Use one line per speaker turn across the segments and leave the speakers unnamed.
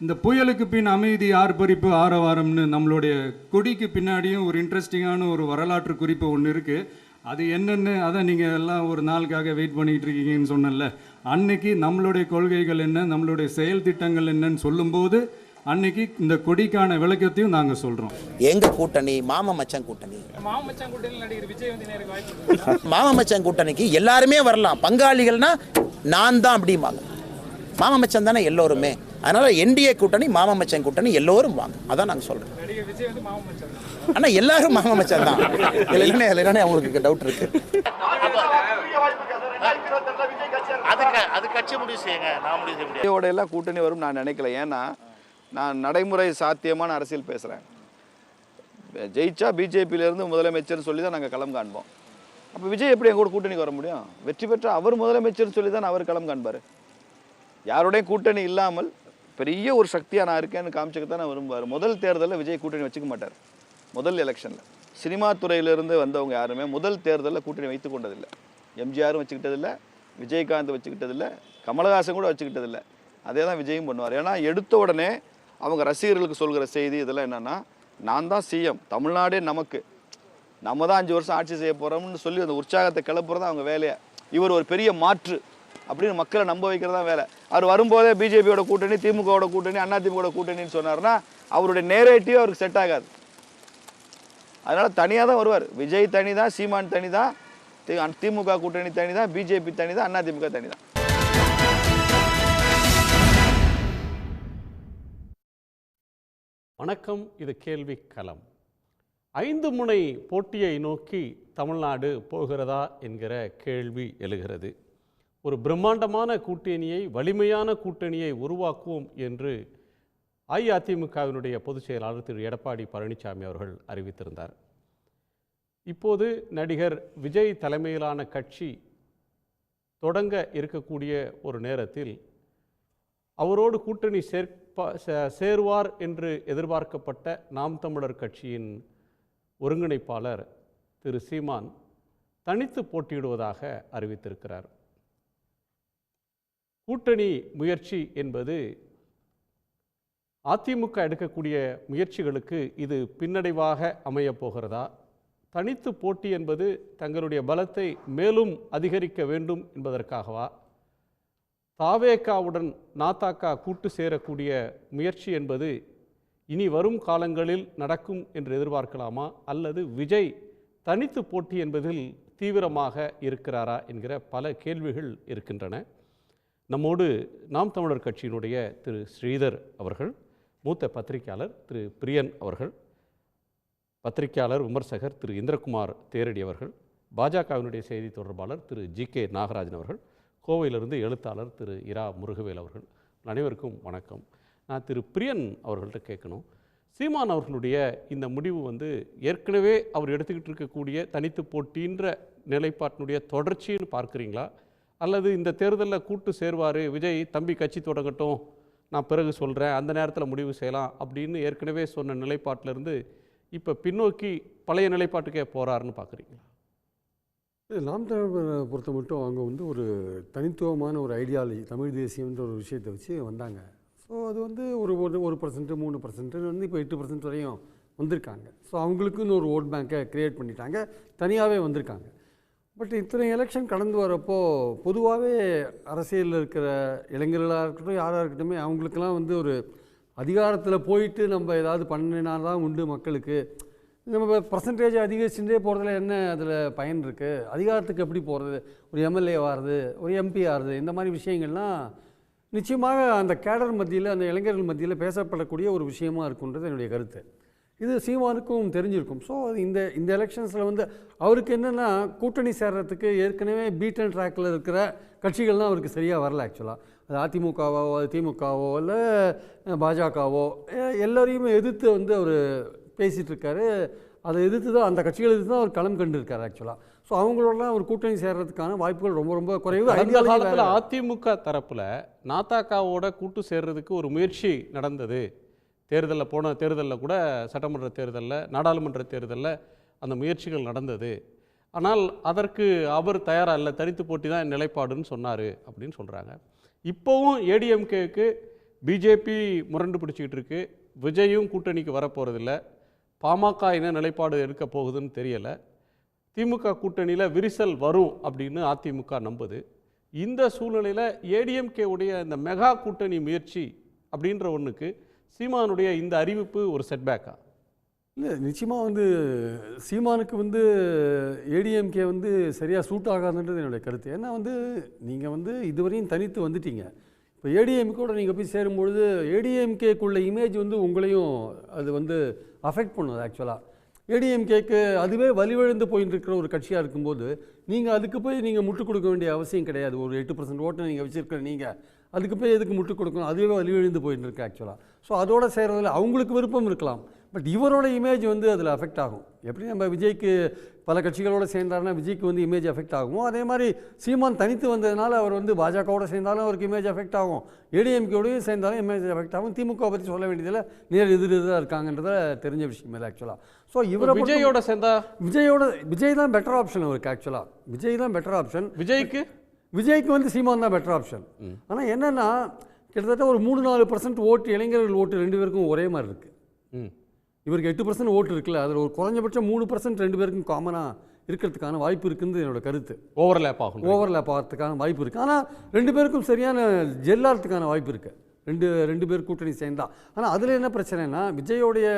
இந்த புயலுக்கு பின் அமைதி ஆர்ப்பரிப்பு ஆரவாரம்னு நம்மளுடைய கொடிக்கு பின்னாடியும் ஒரு இன்ட்ரெஸ்டிங்கான ஒரு வரலாற்று குறிப்பு ஒன்று இருக்குது. அது என்னென்னு அதை நீங்கள் எல்லாம் ஒரு நாளுக்காக வெயிட் பண்ணிகிட்டு இருக்கீங்கன்னு சொன்னல. அன்னைக்கு நம்மளுடைய கொள்கைகள் என்ன, நம்மளுடைய செயல் திட்டங்கள் என்னன்னு சொல்லும்போது அன்னைக்கு இந்த கொடிக்கான விளக்கத்தையும் நாங்கள் சொல்கிறோம்.
எங்க கூட்டணி மாமா மச்சான் கூட்டணி. மாமா மச்சான் கூட்டணிக்கு எல்லாருமே வரலாம், பங்காளிகள்னா நான் தான் அப்படிம்பாங்க. மாமா மச்சான் தானே எல்லோருமே. அதனால என்டிஏ கூட்டணி மாமா மச்சான் கூட்டணி எல்லோரும் வாங்க, அதான் நாங்கள் சொல்கிறோம். ஆனால் எல்லாரும் மாமா மச்சான் தான். இல்லைன்னா அவங்களுக்கு டவுட் இருக்கு.
அது கட்சி முடிவு செய்யுங்க, நான் முடிவு செய்ய முடியாது.
எல்லாம் கூட்டணி வரும் நான் நினைக்கல. ஏன்னா நான் நடைமுறை சாத்தியமான அரசியல் பேசுகிறேன். ஜெயிச்சா பிஜேபியிலேருந்து முதலமைச்சர்னு சொல்லி தான் நாங்கள் களம் காண்போம். அப்போ விஜய் எப்படி எங்க கூட கூட்டணிக்கு வர முடியும்? வெற்றி பெற்ற அவர் முதலமைச்சர்னு சொல்லி தான் அவர் களம் காண்பார். யாருடையும் கூட்டணி இல்லாமல் பெரிய ஒரு சக்தியாக நான் இருக்கேன்னு காமிச்சுக்க தான் விரும்புவார். முதல் தேர்தலில் விஜய் கூட்டணி வச்சுக்க மாட்டார். முதல் எலெக்ஷனில் சினிமா துறையிலிருந்து வந்தவங்க யாருமே முதல் தேர்தலில் கூட்டணி வைத்து கொண்டதில்லை. எம்ஜிஆரும் வச்சுக்கிட்டதில்லை, விஜயகாந்த் வச்சுக்கிட்டதில்லை, கமலஹாசன் கூட வச்சுக்கிட்டதில்லை. அதே தான் விஜயும் பண்ணுவார். ஏன்னா எடுத்த உடனே அவங்க ரசிகர்களுக்கு சொல்கிற செய்தி இதெல்லாம் என்னென்னா, நான் தான் சிஎம், தமிழ்நாடே நமக்கு, நம்ம தான் 5 வருஷம் ஆட்சி செய்ய போகிறோம்னு சொல்லி அந்த உற்சாகத்தை கிளப்புறதா அவங்க வேலையை. இவர் ஒரு பெரிய மாற்று அப்படின்னு மக்களை நம்ப வைக்கிறதா வேலை. அவர் வரும்போதே பிஜேபியோட கூட்டணி, திமுகவோட கூட்டணி, அதிமுகவோட கூட்டணின்னு சொன்னார்னா அவருடைய நேரேட்டிவ் அவருக்கு செட் ஆகாது. அதனால் தனியாக தான் வருவார். விஜய் தனி தான், சீமான் தனி தான், திமுக கூட்டணி தனி தான், பிஜேபி தனி தான், அதிமுக தனி தான்.
வணக்கம். இது கேள்வி களம். 5 முனை போட்டியை நோக்கி தமிழ்நாடு போகிறதா என்கிற கேள்வி எழுகிறது. ஒரு பிரம்மாண்டமான கூட்டணியை, வலிமையான கூட்டணியை உருவாக்குவோம் என்று அஇஅதிமுகவினுடைய பொதுச் செயலாளர் திரு எடப்பாடி பழனிசாமி அவர்கள் அறிவித்திருந்தார். இப்போது நடிகர் விஜய் தலைமையிலான கட்சி தொடங்க இருக்கக்கூடிய ஒரு நேரத்தில் அவரோடு கூட்டணி சேருவார் என்று எதிர்பார்க்கப்பட்ட நாம் தமிழர் கட்சியின் ஒருங்கிணைப்பாளர் திரு சீமான் தனித்து போட்டியிடுவதாக அறிவித்திருக்கிறார். கூட்டணி முயற்சி என்பது அதிமுக எடுக்கக்கூடிய முயற்சிகளுக்கு இது பின்னடைவாக அமையப் போகிறதா, தனித்து போட்டி என்பது தங்களுடைய பலத்தை மேலும் அதிகரிக்க வேண்டும் என்பதற்காகவா, தாவேகாவுடன் நாதாகா கூட்டு சேரக்கூடிய முயற்சி என்பது இனி வரும் காலங்களில் நடக்கும் என்று எதிர்பார்க்கலாமா, அல்லது விஜய் தனித்து போட்டி என்பதில் தீவிரமாக இருக்கிறாரா என்கிற பல கேள்விகள் இருக்கின்றன. நம்மோடு நாம் தமிழர் கட்சியினுடைய திரு ஸ்ரீதர் அவர்கள், மூத்த பத்திரிகையாளர் திரு பிரியன் அவர்கள், பத்திரிகையாளர் விமர்சகர் திரு இந்திரகுமார் தேரடி அவர்கள், பாஜகவினுடைய செய்தி தொடர்பாளர் திரு ஜி.கே. நாகராஜன் அவர்கள், கோவையிலிருந்து எழுத்தாளர் திரு இரா முருகவேல் அவர்கள், அனைவருக்கும் வணக்கம். நான் திரு பிரியன் அவர்கள்ட்ட கேட்கணும், சீமான் அவர்களுடைய இந்த முடிவு ஏற்கனவே அவர் எடுத்துக்கிட்டு இருக்கக்கூடிய தனித்து போட்டின்ற நிலைப்பாட்டினுடைய தொடர்ச்சின்னு பார்க்குறீங்களா, அல்லது இந்த தேர்தலில் கூட்டு சேருவார், விஜய் தம்பி கட்சி தொடங்கட்டும், நான் பிறகு சொல்கிறேன், அந்த நேரத்தில் முடிவு செய்யலாம் அப்படின்னு ஏற்கனவே சொன்ன நிலைப்பாட்டிலேருந்து இப்போ பின்னோக்கி பழைய நிலைப்பாட்டுக்கே போகிறாருன்னு பார்க்குறீங்களா?
நாம் தமிழரை பொறுத்த மட்டும் அவங்க ஒரு தனித்துவமான ஒரு ஐடியாலஜி, தமிழ் தேசியம்ன்ற ஒரு விஷயத்தை வச்சு வந்தாங்க. ஸோ அது ஒரு 1%, 3% இப்போ 8% வரையும் வந்திருக்காங்க. ஸோ அவங்களுக்குன்னு ஒரு ஓட் பேங்கை க்ரியேட் பண்ணிட்டாங்க, தனியாகவே வந்திருக்காங்க. பட் இத்தனை எலெக்ஷன் கடந்து வரப்போ பொதுவாகவே அரசியலில் இருக்கிற இளைஞர்களாக இருக்கட்டும், யாராக இருக்கட்டும், அவங்களுக்கெல்லாம் ஒரு அதிகாரத்தில் போயிட்டு நம்ம ஏதாவது பண்ணினால்தான் உண்டு மக்களுக்கு. நம்ம பர்சன்டேஜ் அதிகரிச்சுட்டே போகிறதுல என்ன அதில் பயன் இருக்குது? அதிகாரத்துக்கு எப்படி போகிறது? ஒரு எம்எல்ஏ ஆகிறது, ஒரு எம்பி ஆகிறது, இந்த மாதிரி விஷயங்கள்லாம் நிச்சயமாக அந்த கேடர் மத்தியில், அந்த இளைஞர்கள் மத்தியில் பேசப்படக்கூடிய ஒரு விஷயமா இருக்குன்றது என்னுடைய கருத்து. இது சீமானுக்கும் தெரிஞ்சிருக்கும். ஸோ அது இந்த எலெக்ஷன்ஸில் அவருக்கு என்னென்னா, கூட்டணி சேர்றதுக்கு ஏற்கனவே பீட் அண்ட் ட்ராக்கில் இருக்கிற கட்சிகள்லாம் அவருக்கு சரியாக வரல. ஆக்சுவலாக அது அதிமுகவோ, அது திமுகவோ, இல்லை பாஜகவோ, எல்லோரையுமே எதிர்த்து அவர் பேசிகிட்டு இருக்காரு. அதை எதிர்த்து தான், அந்த கட்சிகளை எதிர்த்து தான் அவர் களம் கண்டிருக்காரு ஆக்சுவலாக. ஸோ அவங்களோடலாம் ஒரு கூட்டணி சேர்றதுக்கான வாய்ப்புகள் ரொம்ப ரொம்ப குறைவு.
அந்த காலத்தில் அதிமுக தரப்பில் நாதாகாவோட கூட்டு சேர்றதுக்கு ஒரு முயற்சி நடந்தது. போன தேர்தலில் கூட, சட்டமன்ற தேர்தலில், நாடாளுமன்ற தேர்தலில் அந்த முயற்சிகள் நடந்தது. ஆனால் அதற்கு அவர் தயாராக இல்லை, தனித்து போட்டி தான் நிலைப்பாடுன்னு சொன்னார் அப்படின்னு சொல்கிறாங்க. இப்போவும் ஏடிஎம்கேக்கு பிஜேபி முரண்டு பிடிச்சிக்கிட்டு இருக்கு, விஜயும் கூட்டணிக்கு வரப்போகிறதில்ல, பாமக என்ன நிலைப்பாடு எடுக்க போகுதுன்னு தெரியலை, திமுக கூட்டணியில் விரிசல் வரும் அப்படின்னு அதிமுக நம்புது. இந்த சூழ்நிலையில் ஏடிஎம்கே உடைய இந்த மெகா கூட்டணி முயற்சி அப்படின்ற ஒன்றுக்கு சீமானுடைய இந்த அறிவிப்பு ஒரு செட்பேக்கா?
இல்லை, நிச்சயமாக வந்து சீமானுக்கு வந்து ஏடிஎம்கே வந்து சரியாக சூட் ஆகாதுன்றது என்னுடைய கருத்து. ஏன்னா வந்து நீங்கள் வந்து இதுவரையும் தனித்து வந்துட்டீங்க. இப்போ ஏடிஎம்கேட நீங்கள் போய் சேரும்பொழுது ஏடிஎம்கேக்குள்ள இமேஜ் வந்து உங்களையும் அது வந்து அஃபெக்ட் பண்ணுது. ஆக்சுவலாக ஏடிஎம்கேக்கு அதுவே வலிவிழந்து போயிட்டு இருக்கிற ஒரு கட்சியாக இருக்கும்போது நீங்கள் அதுக்கு போய் நீங்கள் முட்டுக் கொடுக்க வேண்டிய அவசியம் கிடையாது. ஒரு 8% ஓட்டை நீங்கள் வச்சுருக்கிற நீங்கள் அதுக்கு போய் எதுக்கு முட்டுக் கொடுக்கணும்? அதுவே வலிவிழந்து போயிட்டு இருக்கு ஆக்சுவலாக. ஸோ அதோட சேர்றதில் அவங்களுக்கு விருப்பம் இருக்கலாம், பட் இவரோட இமேஜ் வந்து அதில் அஃபெக்ட் ஆகும். எப்படி நம்ம விஜய்க்கு பல கட்சிகளோடு சேர்ந்தாருன்னா விஜய்க்கு வந்து இமேஜ் அஃபெக்ட் ஆகும், அதே மாதிரி சீமான் தனித்து வந்ததுனால அவர் வந்து பாஜகவோட சேர்ந்தாலும் அவருக்கு இமேஜ் அஃபெக்ட் ஆகும், ஏடிஎம்கேயோடையும் சேர்ந்தாலும் இமேஜ் அஃபெக்ட் ஆகும். திமுக பற்றி சொல்ல வேண்டியதில் நேர் எதிராக இருக்காங்கன்றத தெரிஞ்ச விஷயம் இல்லை ஆக்சுவலாக. ஸோ இவரை
விஜயோட சேர்ந்தா
விஜய் தான் பெட்டர் ஆப்ஷன் அவருக்கு. ஆக்சுவலாக விஜய் தான் பெட்டர் ஆப்ஷன். விஜய்க்கு வந்து சீமான் தான் பெட்டர் ஆப்ஷன். ஆனால் என்னென்னா கிட்டத்தட்ட ஒரு 3-4% ஓட்டு இளைஞர்கள் ஓட்டு ரெண்டு பேருக்கும் ஒரே மாதிரி இருக்குது. இவருக்கு 8% ஓட்டு இருக்குல்ல, அதில் ஒரு குறைஞ்சபட்சம் 3% ரெண்டு பேருக்கும் காமனாக இருக்கிறதுக்கான வாய்ப்பு இருக்குன்னு என்னோட கருத்து. ஓவர்லேப் ஆகிறதுக்கான வாய்ப்பு இருக்குது. ஆனால் ரெண்டு பேருக்கும் சரியான ஜெல்லாகிறதுக்கான வாய்ப்பு இருக்குது, ரெண்டு பேர் கூட்டணி சேர்ந்தா. ஆனால் அதில் என்ன பிரச்சனைனா விஜயோடைய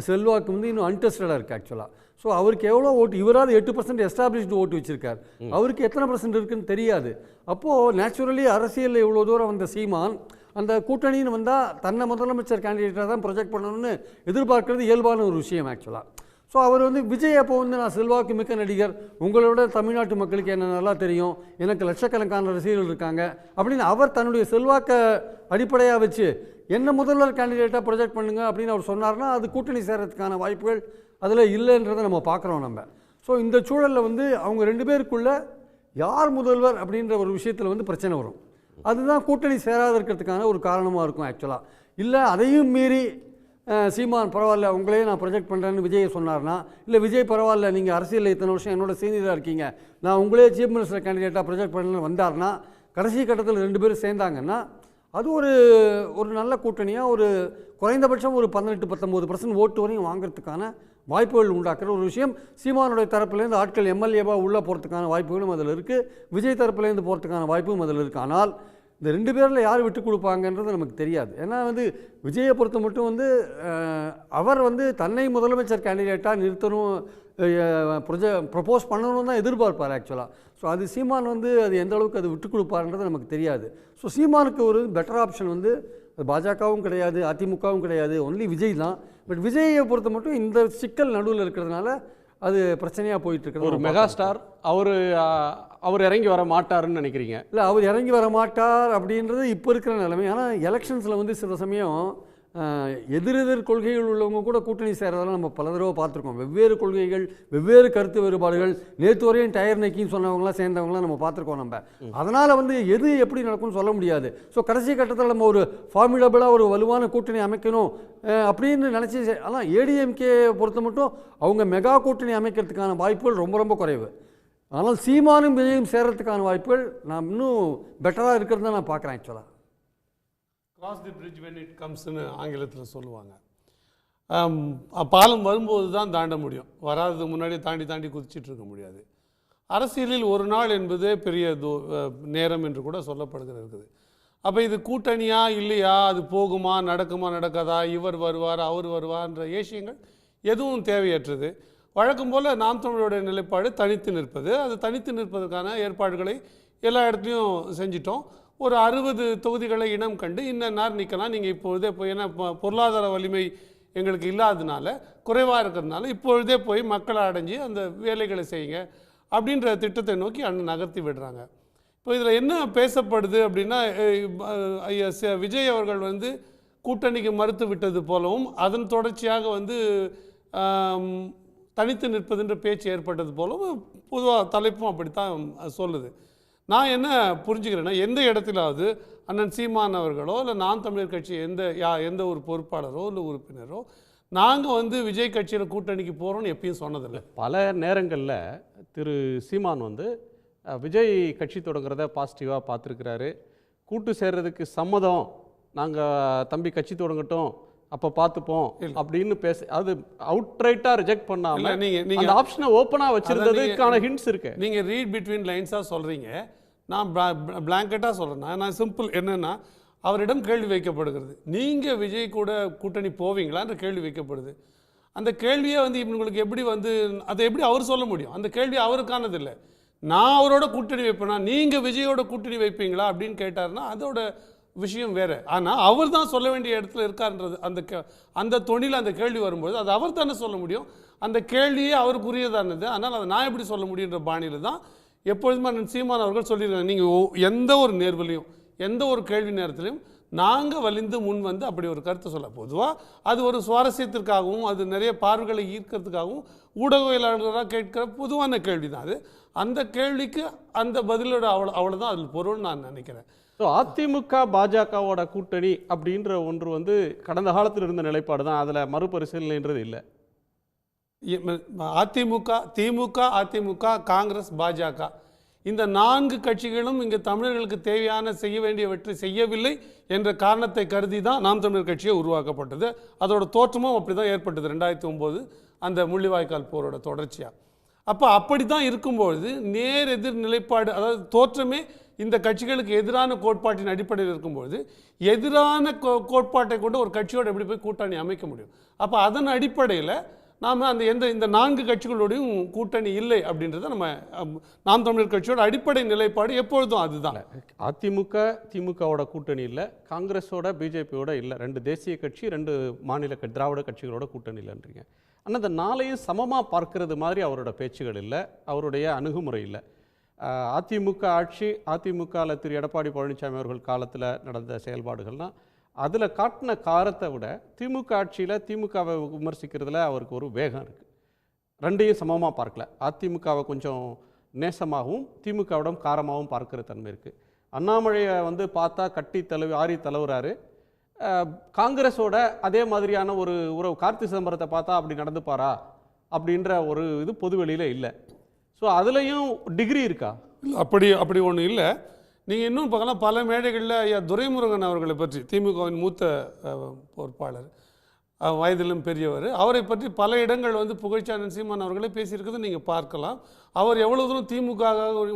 செல்வாக்கு வந்து இன்னும் அன்டெஸ்டடாக இருக்குது ஆக்சுவலாக. ஸோ அவருக்கு எவ்வளோ ஓட்டு, இவராது 8% எஸ்டாப்ளிஷ்டு ஓட்டு வச்சுருக்கார், அவருக்கு எத்தனை % இருக்குன்னு தெரியாது. அப்போது நேச்சுரலி அரசியலில் இவ்வளோ தூரம் வந்த சீமான் அந்த கூட்டணின்னு வந்தால் தன்னை முதலமைச்சர் கேண்டிடேட்டாக தான் ப்ரொஜெக்ட் பண்ணணும்னு எதிர்பார்க்கறது இயல்பான ஒரு விஷயம் ஆக்சுவலாக. ஸோ அவர் வந்து விஜய் அப்போ வந்து நான் செல்வாக்கு மிக்க நடிகர், உங்களோட தமிழ்நாட்டு மக்களுக்கு என்ன நல்லா தெரியும், எனக்கு லட்சக்கணக்கான ரசிகர்கள் இருக்காங்க அப்படின்னு அவர் தன்னுடைய செல்வாக்கை அடிப்படையாக வச்சு என்ன முதல்வர் கேண்டிடேட்டாக ப்ரொஜெக்ட் பண்ணுங்க அப்படின்னு அவர் சொன்னார்னா அது கூட்டணி சேரத்துக்கான வாய்ப்புகள் அதில் இல்லைன்றதை நம்ம பார்க்குறோம் நம்ம. ஸோ இந்த சூழலில் வந்து அவங்க ரெண்டு பேருக்குள்ள யார் முதல்வர் அப்படின்ற ஒரு விஷயத்தில் வந்து பிரச்சனை வரும். அதுதான் கூட்டணி சேராத இருக்கிறதுக்கான ஒரு காரணமாக இருக்கும் ஆக்சுவலாக. இல்லை அதையும் மீறி சீமான் பரவாயில்ல உங்களையே நான் ப்ரொஜெக்ட் பண்ணுறேன்னு விஜயை சொன்னார்னா, இல்லை விஜய் பரவாயில்ல நீங்கள் அரசியலில் இத்தனை வருஷம் என்னோட சீனியராக இருக்கீங்க, நான் உங்களே சீஃப் மினிஸ்டர் கேண்டிடேட்டாக ப்ரொஜெக்ட் பண்ணணும்னு வந்தார்னா, கடைசி கட்டத்தில் ரெண்டு பேரும் சேர்ந்தாங்கன்னா அது ஒரு நல்ல கூட்டணியாக ஒரு குறைந்தபட்சம் ஒரு 18-19% ஓட்டு வரையும் வாங்கிறதுக்கான வாய்ப்புகள் உண்டாக்குற ஒரு விஷயம். சீமானுடைய தரப்புலேருந்து ஆட்கள் எம்எல்ஏவாக உள்ளே போகிறதுக்கான வாய்ப்புகளும் அதில் இருக்குது, விஜய் தரப்புலேருந்து போகிறதுக்கான வாய்ப்பும் அதில் இருக்குது. ஆனால் இந்த ரெண்டு பேரில் யார் விட்டு கொடுப்பாங்கன்றது நமக்கு தெரியாது. ஏன்னா வந்து விஜயை பொறுத்த மட்டும் வந்து அவர் வந்து தன்னை முதலமைச்சர் கேண்டிடேட்டாக நிறுத்தணும் ப்ரப்போஸ் பண்ணணும்னு தான் எதிர்பார்ப்பார் ஆக்சுவலாக. ஸோ அது சீமான் வந்து அது எந்த அளவுக்கு அது விட்டு கொடுப்பாருன்றது நமக்கு தெரியாது. ஸோ சீமானுக்கு ஒரு பெட்டர் ஆப்ஷன் வந்து பாஜகவும் கிடையாது, அதிமுகவும் கிடையாது, ஒன்லி விஜய் தான். பட் விஜயை பொறுத்த மட்டும் இந்த சிக்கல் நடுவில் இருக்கிறதுனால அது பிரச்சனையாக போயிட்டு இருக்கிறது.
ஒரு மெகா ஸ்டார் அவர் இறங்கி வர மாட்டாருன்னு நினைக்கிறீங்க?
இல்லை, அவர் இறங்கி வர மாட்டார் அப்படின்றது இப்போ இருக்கிற நிலைமை. ஆனால் எலெக்ஷன்ஸில் வந்து சில சமயம் எதிரெதிர் கொள்கைகள் உள்ளவங்க கூட கூட்டணி சேரதெல்லாம் நம்ம பல தடவை பார்த்துருக்கோம். வெவ்வேறு கொள்கைகள், வெவ்வேறு கருத்து வேறுபாடுகள், நேற்று வரையும் டயர் நெக்கின்னு சொன்னவங்களாம் சேர்ந்தவங்களாம் நம்ம பார்த்துருக்கோம். நம்ம அதனால் வந்து எது எப்படி நடக்கும்னு சொல்ல முடியாது. ஸோ கடைசி கட்டத்தில் நம்ம ஒரு ஃபார்மிடபுளாக ஒரு வலுவான கூட்டணி அமைக்கணும் அப்படின்னு நினச்சி, ஆனால் ஏடிஎம்கே பொறுத்த மட்டும் அவங்க மெகா கூட்டணி அமைக்கிறதுக்கான வாய்ப்புகள் ரொம்ப ரொம்ப குறைவு. ஆனால் சீமானும் விஜயும் சேர்றதுக்கான வாய்ப்புகள் நான் இன்னும் பெட்டராக இருக்கிறது தான் நான் பார்க்குறேன் ஆக்சுவலாக.
Cross the bridge when it கம்ஸ்னு ஆங்கிலத்தில் சொல்லுவாங்க. பாலம் வரும்போது தான் தாண்ட முடியும், வராததுக்கு முன்னாடி தாண்டி குதிச்சிட்டு இருக்க முடியாது. அரசியலில் ஒரு நாள் என்பதே பெரிய நேரம் என்று கூட சொல்லப்படுகிறது இருக்குது. அப்போ இது கூட்டணியா இல்லையா, அது போகுமா நடக்குமா நடக்காதா, இவர் வருவார் அவர் வருவார்ன்ற ஏசியங்கள் எதுவும் தேவையற்றது. வழக்கம் போல் நாம் தமிழருடைய நிலைப்பாடு தனித்து நிற்பது. அது தனித்து நிற்பதற்கான ஏற்பாடுகளை எல்லா இடத்துலையும் செஞ்சிட்டோம். ஒரு 60 தொகுதிகளை இனம் கண்டு இன்னும் நிற்கலாம், நீங்கள் இப்பொழுதே போய், ஏன்னா பொருளாதார வலிமை எங்களுக்கு இல்லாததுனால குறைவாக இருக்கிறதுனால இப்பொழுதே போய் மக்களை அடைஞ்சி அந்த வேலைகளை செய்யுங்க அப்படின்ற திட்டத்தை நோக்கி நகர்த்தி விடுறாங்க. இப்போ இதில் என்ன பேசப்படுது அப்படின்னா, விஜய் அவர்கள் வந்து கூட்டணிக்கு மறுத்து விட்டது போலவும் அதன் தொடர்ச்சியாக வந்து தனித்து நிற்பதுன்ற பேச்சு ஏற்பட்டது போலவும் பொதுவாக தலைப்பும் அப்படித்தான் சொல்லுது. நான் என்ன புரிஞ்சுக்கிறேன்னா, எந்த இடத்திலாவது அண்ணன் சீமான் அவர்களோ இல்லை நாம் தமிழர் கட்சி எந்த ஒரு பொறுப்பாளரோ இல்லை உறுப்பினரோ நாங்கள் வந்து விஜய் கட்சியில் கூட்டணிக்கு போகிறோன்னு எப்பயும் சொன்னதில்லை.
பல நேரங்களில் திரு சீமான் வந்து விஜய் கட்சி தொடங்குறத பாசிட்டிவாக பார்த்துருக்கிறாரு. கூட்டு சேர்றதுக்கு சம்மதம் நாங்கள் தம்பி கட்சி தொடங்கட்டும் அப்போ பார்த்துப்போம் அப்படின்னு அது அவுட்ரைட்டாக ரிஜெக்ட் பண்ணாமல்
நீங்க
அந்த ஆப்ஷனை ஓப்பனாக வச்சிருந்ததுக்கான ஹிண்ட்ஸ் இருக்கு.
நீங்கள் ரீட் பிட்வீன் லைன்ஸாக சொல்கிறீங்க, நான் பிளாங்கெட்டாக சொல்கிறேன். நான் சிம்பிள் என்னென்னா, அவரிடம் கேள்வி வைக்கப்படுகிறது, நீங்கள் விஜய் கூட கூட்டணி போவீங்களான்ற கேள்வி வைக்கப்படுது. அந்த கேள்வியை இவங்களுக்கு எப்படி அதை எப்படி அவர் சொல்ல முடியும்? அந்த கேள்வி அவருக்கானது இல்லை. நான் அவரோட கூட்டணி வைப்பேனா, நீங்கள் விஜயோட கூட்டணி வைப்பீங்களா அப்படின்னு கேட்டாருன்னா அதோட விஷயம் வேறு. ஆனால் அவர் தான் சொல்ல வேண்டிய இடத்துல இருக்காருன்றது அந்த தொனியில் அந்த கேள்வி வரும்போது அது அவர் தானே சொல்ல முடியும். அந்த கேள்வியே அவருக்குரியதானது. அதனால் அதை நான் எப்படி சொல்ல முடியுன்ற பாணியில் தான் எப்பொழுதுமே சீமான் அவர்கள் சொல்லியிருக்காங்க. நீங்கள் எந்த ஒரு நேர்விலையும் எந்த ஒரு கேள்வி நேரத்திலையும் நாங்கள் வலிந்து முன் அப்படி ஒரு கருத்தை சொல்ல, பொதுவாக அது ஒரு சுவாரஸ்யத்திற்காகவும் அது நிறைய பார்வைகளை ஈர்க்கிறதுக்காகவும் ஊடகவியலாளர்களாக கேட்கிற பொதுவான கேள்வி தான் அது. அந்த கேள்விக்கு அந்த பதிலோட அவ்வளோதான் அதில் பொருள் நான் நினைக்கிறேன்.
ஸோ அதிமுக பாஜகவோட கூட்டணி அப்படின்ற ஒன்று கடந்த காலத்தில் இருந்த நிலைப்பாடு தான், அதில் மறுபரிசீலனைன்றது இல்லை.
திமுக, அதிமுக, காங்கிரஸ், பாஜக இந்த 4 கட்சிகளும் இங்கே தமிழர்களுக்கு தேவையான செய்ய வேண்டியவற்றை செய்யவில்லை என்ற காரணத்தை கருதி தான் நாம் தமிழர் கட்சியை உருவாக்கப்பட்டது. அதோட தோற்றமும் அப்படி தான் ஏற்பட்டது 2009 அந்த முள்ளிவாய்க்கால் போரோட தொடர்ச்சியாக. அப்போ அப்படி தான் இருக்கும்பொழுது நேர் எதிர் நிலைப்பாடு, அதாவது தோற்றமே இந்த கட்சிகளுக்கு எதிரான கோட்பாட்டின் அடிப்படையில் இருக்கும்பொழுது எதிரான கோட்பாட்டை கொண்டு ஒரு கட்சியோடு எப்படி போய் கூட்டணி அமைக்க முடியும்? அப்போ அதன் அடிப்படையில் நாம் இந்த 4 கட்சிகளோடையும் கூட்டணி இல்லை அப்படின்றத நாம் தமிழர் கட்சியோட அடிப்படை நிலைப்பாடு எப்பொழுதும் அதுதான்.
அதிமுக திமுகவோட கூட்டணி இல்லை, காங்கிரஸோட பிஜேபியோட இல்லை, 2 தேசிய கட்சி 2 மாநில திராவிட கட்சிகளோட கூட்டணி இல்லைன்றீங்க. ஆனால் இந்த 4ஐயும் சமமாக பார்க்கறது மாதிரி அவரோட பேச்சுகள் இல்லை, அவருடைய அணுகுமுறை இல்லை. அதிமுக ஆட்சி, அதிமுகவில் திரு எடப்பாடி பழனிசாமி அவர்கள் காலத்தில் நடந்த செயல்பாடுகள்னால் அதில் காட்டின காரத்தை விட திமுக ஆட்சியில் திமுகவை விமர்சிக்கிறதுல அவருக்கு ஒரு வேகம் இருக்குது. 2ஐயும் சமமாக பார்க்கல. அதிமுகவை கொஞ்சம் நேசமாகவும் திமுகவிடம் காரமாகவும் பார்க்குற தன்மை இருக்குது. அண்ணாமலையை பார்த்தா கட்டி ஆரி தழுவுறாரு. காங்கிரஸோட அதே மாதிரியான ஒரு உறவு, கார்த்தி சிதம்பரத்தை பார்த்தா அப்படி நடந்துப்பாரா அப்படின்ற ஒரு இது பொதுவெளியில் இல்லை. ஸோ அதுலேயும் டிகிரி இருக்கா?
அப்படி ஒன்றும் இல்லை. நீங்கள் இன்னும் பார்க்கலாம், பல மேடைகளில் ஐயா துரைமுருகன் அவர்களை பற்றி, திமுகவின் மூத்த பொறுப்பாளர், வயதிலும் பெரியவர், அவரை பற்றி பல இடங்கள் புகழ்ச்சானன் சீமான் அவர்களே பேசியிருக்கிறது நீங்கள் பார்க்கலாம். அவர் எவ்வளோ தூரம் திமுக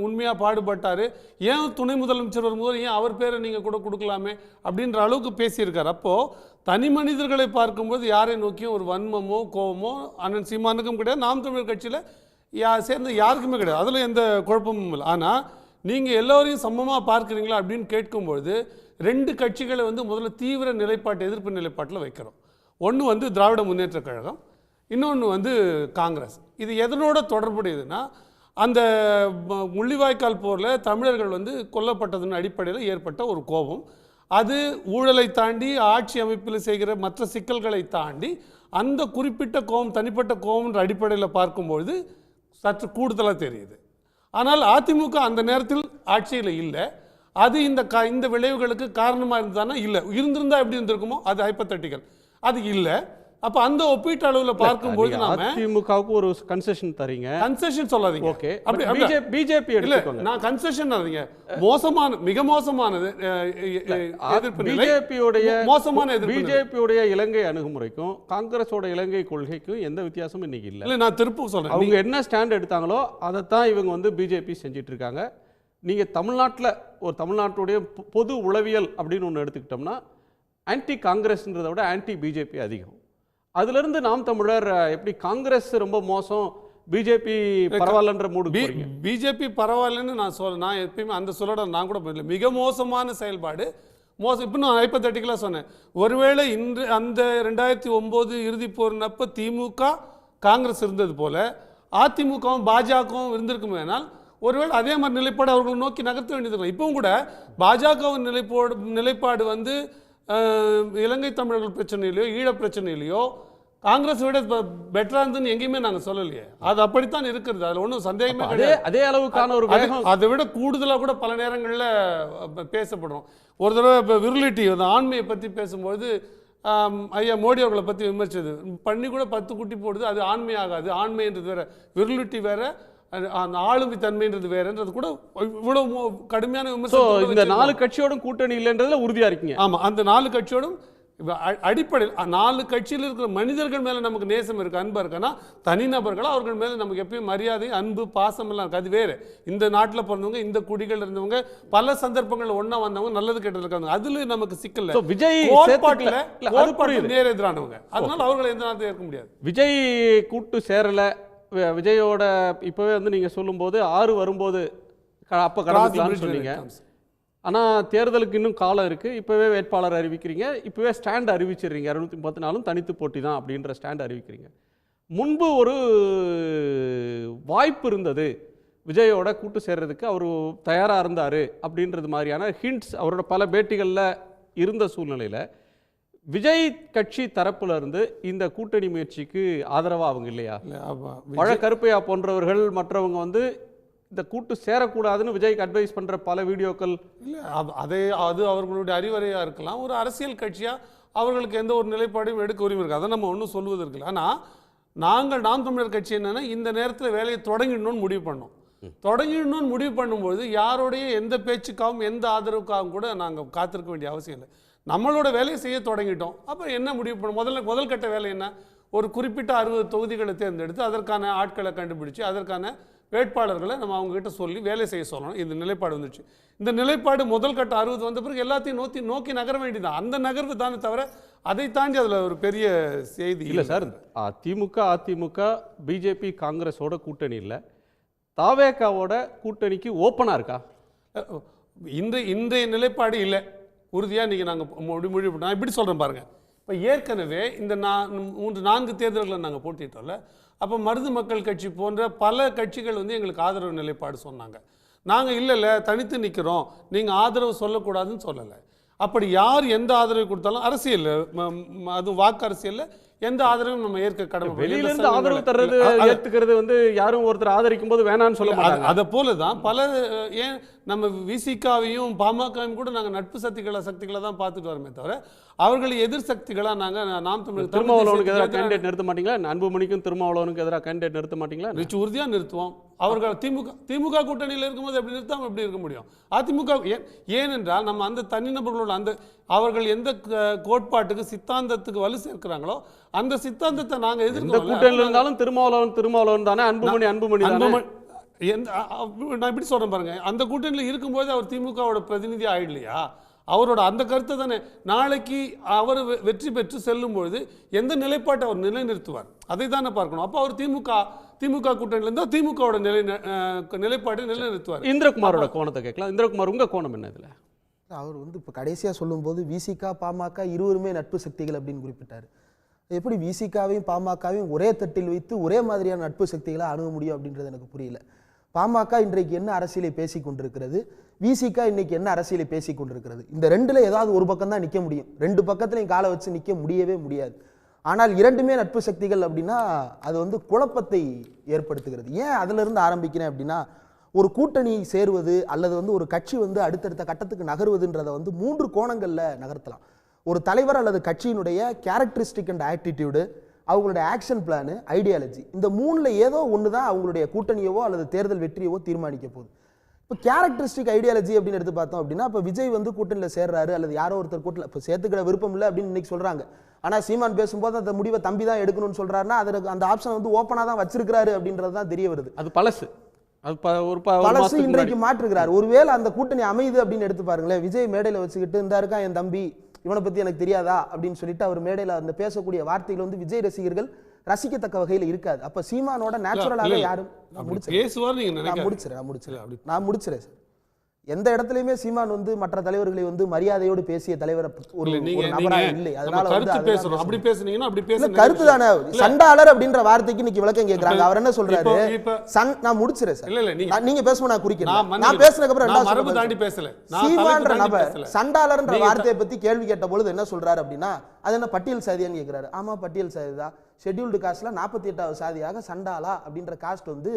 உண்மையாக பாடுபட்டார், ஏன் துணை முதலமைச்சர் வரும்போது ஏன் அவர் பேரை நீங்கள் கூட கொடுக்கலாமே அப்படின்ற அளவுக்கு பேசியிருக்கார். அப்போது தனி மனிதர்களை பார்க்கும்போது யாரை நோக்கியும் ஒரு வன்மமோ கோபமோ அண்ணன் சீமானுக்கும் கிடையாது, நாம் தமிழர் கட்சியில் சேர்ந்த யாருக்குமே கிடையாது. அதில் எந்த குழப்பமும் இல்லை. ஆனால் நீங்கள் எல்லோரையும் சமமாக பார்க்குறீங்களா அப்படின்னு கேட்கும்பொழுது 2 கட்சிகளை முதல்ல தீவிர நிலைப்பாட்டு, எதிர்ப்பு நிலைப்பாட்டில் வைக்கிறோம். ஒன்று திராவிட முன்னேற்ற கழகம், இன்னொன்று காங்கிரஸ். இது எதனோட தொடர்புடையதுன்னா, அந்த முள்ளிவாய்க்கால் போரில் தமிழர்கள் கொல்லப்பட்டதன் அடிப்படையில் ஏற்பட்ட ஒரு கோபம், அது ஊழலை தாண்டி ஆட்சி அமைப்பில் செய்கிற மற்ற சிக்கல்களை தாண்டி அந்த குறிப்பிட்ட கோபம், தனிப்பட்ட கோபம்ன்ற அடிப்படையில் பார்க்கும்பொழுது சற்று கூடுதலாக தெரியுது. ஆனால் அதிமுக அந்த நேரத்தில் ஆட்சியில் இல்லை. அது இந்த விளைவுகளுக்கு காரணமாக இருந்தானா? இல்லை. இருந்திருந்தா எப்படி இருந்திருக்குமோ அது ஹைப்போதெட்டிக்கல், அது இல்லை. அப்போ அந்த ஒப்பீட்டு அளவில் பார்க்கும்போது
அதிமுகவுக்கு ஒரு கன்செஷன் தரீங்க.
கன்செஷன் சொல்லாதீங்க.
ஓகே,
பிஜேபி எடுத்துக்கோங்க. நான் கன்செஷன் தரீங்க. மோசமான, மிக மோசமானது
பிஜேபியோடைய இலங்கை அணுகுமுறைக்கும் காங்கிரஸோட இலங்கை கொள்கைக்கும் எந்த வித்தியாசமும் இன்னைக்கு இல்லை.
நான் திருப்பூர் சொல்றேன்,
அவங்க என்ன ஸ்டாண்ட் எடுத்தாங்களோ அதைத்தான் இவங்க பிஜேபி செஞ்சிட்டு இருக்காங்க. நீங்க தமிழ்நாட்டில் தமிழ்நாட்டுடைய பொது உளவியல் அப்படின்னு ஒன்று எடுத்துக்கிட்டோம்னா ஆன்டி காங்கிரஸ்ன்றதை விட ஆன்டி பிஜேபி அதிகம். அதிலிருந்து நாம் தமிழர் எப்படி காங்கிரஸ் ரொம்ப மோசம், பிஜேபி பரவாயில்லன்ற மூடு.
பிஜேபி பரவாயில்லன்னு நான் எப்பயுமே அந்த சொல்லோட நான் கூட போயிடல. மிக மோசமான செயல்பாடு, இப்போ நான் ஹைப்போதெட்டிக்கலாக சொன்னேன். ஒருவேளை இன்று அந்த 2009 இறுதி போரினப்போ திமுக காங்கிரஸ் இருந்தது போல அதிமுகவும் பாஜகவும் இருந்திருக்குமேனால் ஒருவேளை அதே மாதிரி நிலைப்பாடு அவர்களை நோக்கி நகர்த்த வேண்டியது. இப்பவும் கூட பாஜகவின் நிலைப்பாடு இலங்கை தமிழர்கள் பிரச்சனையிலையோ ஈழ பிரச்சனையிலையோ காங்கிரஸ் விட பெட்டரா இருந்துன்னு எங்கேயுமே நாங்கள் சொல்லலையே. அது அப்படித்தான் இருக்கிறது, அதில் ஒன்றும் சந்தேகமே கிடையாது.
அதே அளவுக்கான ஒரு
அதை விட கூடுதலாக கூட பல நேரங்களில் பேசப்படுறோம். ஒரு தடவை இப்போ விருலிட்டி ஆண்மையை பற்றி பேசும்போது ஐயா மோடி அவர்களை பற்றி விமர்சிச்சது பண்ணி கூட 10 குட்டி போடுது, அது ஆண்மை ஆகாது. ஆண்மைன்றது வேற, விருலிட்டி வேற, அந்த ஆளுமை தன்மைன்றது வேறன்றது கூட இவ்வளவு கடுமையான
ஸோ
விமர்சனம்
இந்த 4 கட்சியோடும் கூட்டணி இல்லைன்றதுல உறுதியா இருக்கீங்க.
ஆமா, அந்த 4 கட்சியோடும் அடிப்படையில் 4 கட்சியில் இருக்கிற மனிதர்கள் மேல நமக்கு நேசம் இருக்கு, அன்பா இருக்குன்னா தனிநபர்களா அவர்கள் மேல நமக்கு எப்பயும் மரியாதை, அன்பு, பாசம் எல்லாம் இருக்கு. அது வேறு. இந்த நாட்டில் பிறந்தவங்க, இந்த குடிகள் இருந்தவங்க, பல சந்தர்ப்பங்கள்ல ஒண்ணா வந்தவங்க, நல்லது கெட்டது இருக்காங்க, அதுல நமக்கு சிக்கல்
So, விஜய்
கோட்பாட்டில் நேர் எதிரானவங்க, அதனால அவர்களை எந்த நாட்டில் ஏற்க முடியாது.
விஜய் கூட்டு சேரல, விஜயோட இப்பவே வந்து நீங்க சொல்லும்போது 6 வரும்போது அப்ப கடந்துக்கலாம்னு சொன்னீங்க. ஆனால் தேர்தலுக்கு இன்னும் காலம் இருக்குது. இப்போவே வேட்பாளர் அறிவிக்கிறீங்க, இப்போவே ஸ்டாண்ட் அறிவிச்சிடுறீங்க, 234 தனித்து போட்டி தான் அப்படின்ற ஸ்டாண்ட் அறிவிக்கிறீங்க. முன்பு ஒரு வாய்ப்பு இருந்தது விஜயோட கூட்டு சேர்றதுக்கு, அவர் தயாராக இருந்தார் அப்படின்றது மாதிரியான ஹிண்ட்ஸ் அவரோட பல பேட்டிகளில் இருந்த சூழ்நிலையில் விஜய் கட்சி தரப்புல இருந்து இந்த கூட்டணி முயற்சிக்கு ஆதரவாக அவங்க இல்லையா? பழ கருப்பையா போன்றவர்கள் மற்றவங்க வந்து இந்த கூட்டு சேரக்கூடாதுன்னு விஜய்க்கு அட்வைஸ் பண்ற பல வீடியோக்கள்
இல்லை, அது அவர்களுடைய அறிவுரையாக இருக்கலாம். ஒரு அரசியல் கட்சியாக அவர்களுக்கு எந்த ஒரு நிலைப்பாடையும் எடுக்க உரிமை இருக்குது, அதை நம்ம ஒன்றும் சொல்வதற்கு இல்லை. ஆனால் நாம் தமிழர் கட்சி என்னென்னா இந்த நேரத்தில் வேலையை தொடங்கிடணும்னு முடிவு பண்ணோம். தொடங்கிடணும்னு முடிவு பண்ணும்போது யாரோடைய எந்த பேச்சுக்காகவும் எந்த ஆதரவுக்காகவும் கூட நாங்கள் காத்திருக்க வேண்டிய அவசியம் இல்லை. நம்மளோட வேலையை செய்ய தொடங்கிட்டோம். அப்புறம் என்ன முடிவு பண்ணோம்? முதல் கட்ட வேலை என்ன? ஒரு குறிப்பிட்ட 60 தொகுதிகளை தேர்ந்தெடுத்து அதற்கான ஆட்களை கண்டுபிடிச்சு அதற்கான வேட்பாளர்களை நம்ம அவங்ககிட்ட சொல்லி வேலை செய்ய சொல்லணும். இந்த நிலைப்பாடு வந்துச்சு. இந்த நிலைப்பாடு முதல் கட்ட 60 வந்த பிறகு எல்லாத்தையும் நோக்கி நகர வேண்டியதான். அந்த நகர்வு தானே தவிர அதை தாண்டி அதில் ஒரு பெரிய செய்தி
இல்லை சார். அதிமுக பிஜேபி காங்கிரஸோட கூட்டணி இல்லை, தாவேகாவோட கூட்டணிக்கு ஓப்பனாக இருக்கா?
இன்றைய நிலைப்பாடு இல்லை, உறுதியாக நீங்கள் நாங்கள் முடிவு பண்ணோம். இப்படி சொல்கிறேன் பாருங்கள். இப்போ ஏற்கனவே இந்த 3-4 தேர்தல்களை நாங்கள் போட்டிட்டோம்ல, அப்போ மருது மக்கள் கட்சி போன்ற பல கட்சிகள் வந்து எங்களுக்கு ஆதரவு நிலைப்பாடு சொன்னாங்க. நாங்கள் இல்லை தனித்து நிற்கிறோம், நீங்கள் ஆதரவு சொல்லக்கூடாதுன்னு சொல்லலை. அப்படி யார் எந்த ஆதரவு கொடுத்தாலும் அரசியல், அதுவும் வாக்கு அரசியலில் எந்த ஆதரவும் நம்ம ஏற்க கடமை.
வெளியிலிருந்து ஆதரவு தர்றது ஏற்றுக்கிறது வந்து யாரும் ஒருத்தர் ஆதரிக்கும் போது வேணான்னு சொல்ல மாட்டாங்க.
அதை போல தான் பல ஏன் நம்ம விசிகாவையும் பாமகவும் கூட நாங்கள் நட்பு சக்திகளை தான் பார்த்துட்டு வரோமே தவிர அவர்களை எதிர் சக்திகளாக நாங்கள் நாம் தமிழ்
திருமாவளவனுக்கு எதிராக கேண்டிடேட் நிறுத்த மாட்டீங்களா? அன்புமணிக்கும் திருமாவளவனுக்கு எதிராக கேண்டிடேட் நிறுத்த மாட்டீங்களா?
உறுதியாக நிறுத்துவோம். அவர்கள் திமுக கூட்டணியில் இருக்கும்போது எப்படி நிறுத்தாமல் எப்படி இருக்க முடியும்? அதிமுக ஏனென்றால் நம்ம அந்த தனிநபர்களோட அந்த அவர்கள் எந்த கோட்பாட்டுக்கு சித்தாந்தத்துக்கு வலு சேர்க்கிறாங்களோ அந்த சித்தாந்தத்தை நாங்கள் எதிர்க்க
கூட்டணியில் இருந்தாலும் திருமாவளவன் தானே, அன்புமணி
நான் இப்படி சொல்றேன் பாருங்க. அந்த கூட்டணியில் இருக்கும்போது அவர் திமுகவோட பிரதிநிதி ஆயிடலையா? அவரோட அந்த கருத்தை தானே நாளைக்கு அவர் வெற்றி பெற்று செல்லும் பொழுது எந்த நிலைப்பாட்டை அவர் நிலைநிறுத்துவார், அதை தானே பார்க்கணும். அப்போ அவர் திமுக கூட்டணியில் இருந்தால் திமுகவோட நிலைப்பாட்டை நிலைநிறுத்துவார்.
இந்திரகுமாரோட கோணத்தை கேட்கலாம். இந்திரகுமார், உங்க கோணம் என்ன இதில்?
அவர் வந்து இப்போ கடைசியாக சொல்லும்போது விசிகா பாமக இருவருமே நட்பு சக்திகள் அப்படின்னு குறிப்பிட்டார். எப்படி விசிகாவையும் பாமகவையும் ஒரே தட்டில் வைத்து ஒரே மாதிரியான நட்பு சக்திகளை அணுக முடியும் அப்படின்றது எனக்கு புரியல. பாமக இன்றைக்கு என்ன அரசியலை பேசி கொண்டிருக்கிறது, விசிகா இன்னைக்கு என்ன அரசியலை பேசி கொண்டிருக்கிறது, இந்த ரெண்டுல ஏதாவது ஒரு பக்கம் தான் நிற்க முடியும். ரெண்டு பக்கத்துலையும் காலை வச்சு நிற்க முடியவே முடியாது. ஆனால் இரண்டுமே நட்பு சக்திகள் அப்படின்னா அது வந்து குழப்பத்தை ஏற்படுத்துகிறது. ஏன் அதுல இருந்து ஆரம்பிக்கிறேன் அப்படின்னா, ஒரு கூட்டணி சேருவது அல்லது வந்து ஒரு கட்சி வந்து அடுத்தடுத்த கட்டத்துக்கு நகர்வதுன்றதை வந்து 3 கோணங்கள்ல நகர்த்தலாம். ஒரு தலைவர் அல்லது கட்சியினுடைய கேரக்டரிஸ்டிக் அண்ட் ஆட்டிடியூடு, அவங்களுடைய ஆக்ஷன் பிளானு, ஐடியாலஜி, இந்த 3ல் ஏதோ ஒன்று தான் அவங்களுடைய கூட்டணியவோ அல்லது தேர்தல் வெற்றியவோ தீர்மானிக்க போகுது. இப்போ கேரக்டரிஸ்டிக் ஐடியாலஜி அப்படின்னு எடுத்து பார்த்தோம் அப்படின்னா, இப்போ விஜய் வந்து கூட்டணியில் சேர்றாரு அல்லது யாரோ ஒருத்தர் கூட்டணியில் இப்போ சேர்த்துக்கிற விருப்பம் இல்லை அப்படின்னு இன்னைக்கு சொல்றாங்க. ஆனால் சீமான் பேசும்போது அந்த முடிவை தம்பி தான் எடுக்கணும்னு சொல்றாருன்னா அதற்கு அந்த ஆப்ஷன் வந்து ஓப்பனாக தான் வச்சிருக்கிறாரு அப்படின்றது தான் தெரிய வருது.
அது பழசு,
பழசு இன்றைக்கு மாற்றுகிறார். ஒருவேளை அந்த கூட்டணி அமையுது அப்படின்னு எடுத்து பாருங்களேன். விஜய் மேடையில் வச்சுக்கிட்டு இந்த இருக்கா என் தம்பி, இவனை பத்தி எனக்கு தெரியாதா அப்படின்னு சொல்லிட்டு அவர் மேடையில் அந்த பேசக்கூடிய வார்த்தைகள் வந்து விஜய் ரசிகர்கள் ரசிக்கத்தக்க வகையில் இருக்காது. அப்ப சீமானோட நேச்சுரலாக யாரும் நான் முடிச்சிடறேன் சார். எந்த இடத்துலயுமே சீமான் வந்து மற்ற தலைவர்களை வந்து மரியாதையோடு பேசிய தலைவர் ஒரு நபரா இல்லை. அதனால கருத்து தானே. சண்டாளர் அப்படின்ற வார்த்தைக்கு இன்னைக்கு விளக்கம் கேட்கிறாங்க. அவர் என்ன சொல்றாரு? நான் முடிச்சிடறேன் சார், நீங்க பேசுவோம், நான் குறிக்கிறேன். நான் பேசுனதுக்கு அப்புறம் சீமான்ற நபர் சண்டாளர்ன்ற வார்த்தையை பத்தி கேள்வி கேட்ட பொழுது என்ன சொல்றாரு அப்படின்னா, அது என்ன பட்டியல் சாதியான்னு கேட்கிறாரு. ஆமா பட்டியல் சாதிதான். ஷெட்யூல்டு காஸ்ட்ல 48வது சாதியாக சண்டாலா அப்படின்ற காஸ்ட் வந்து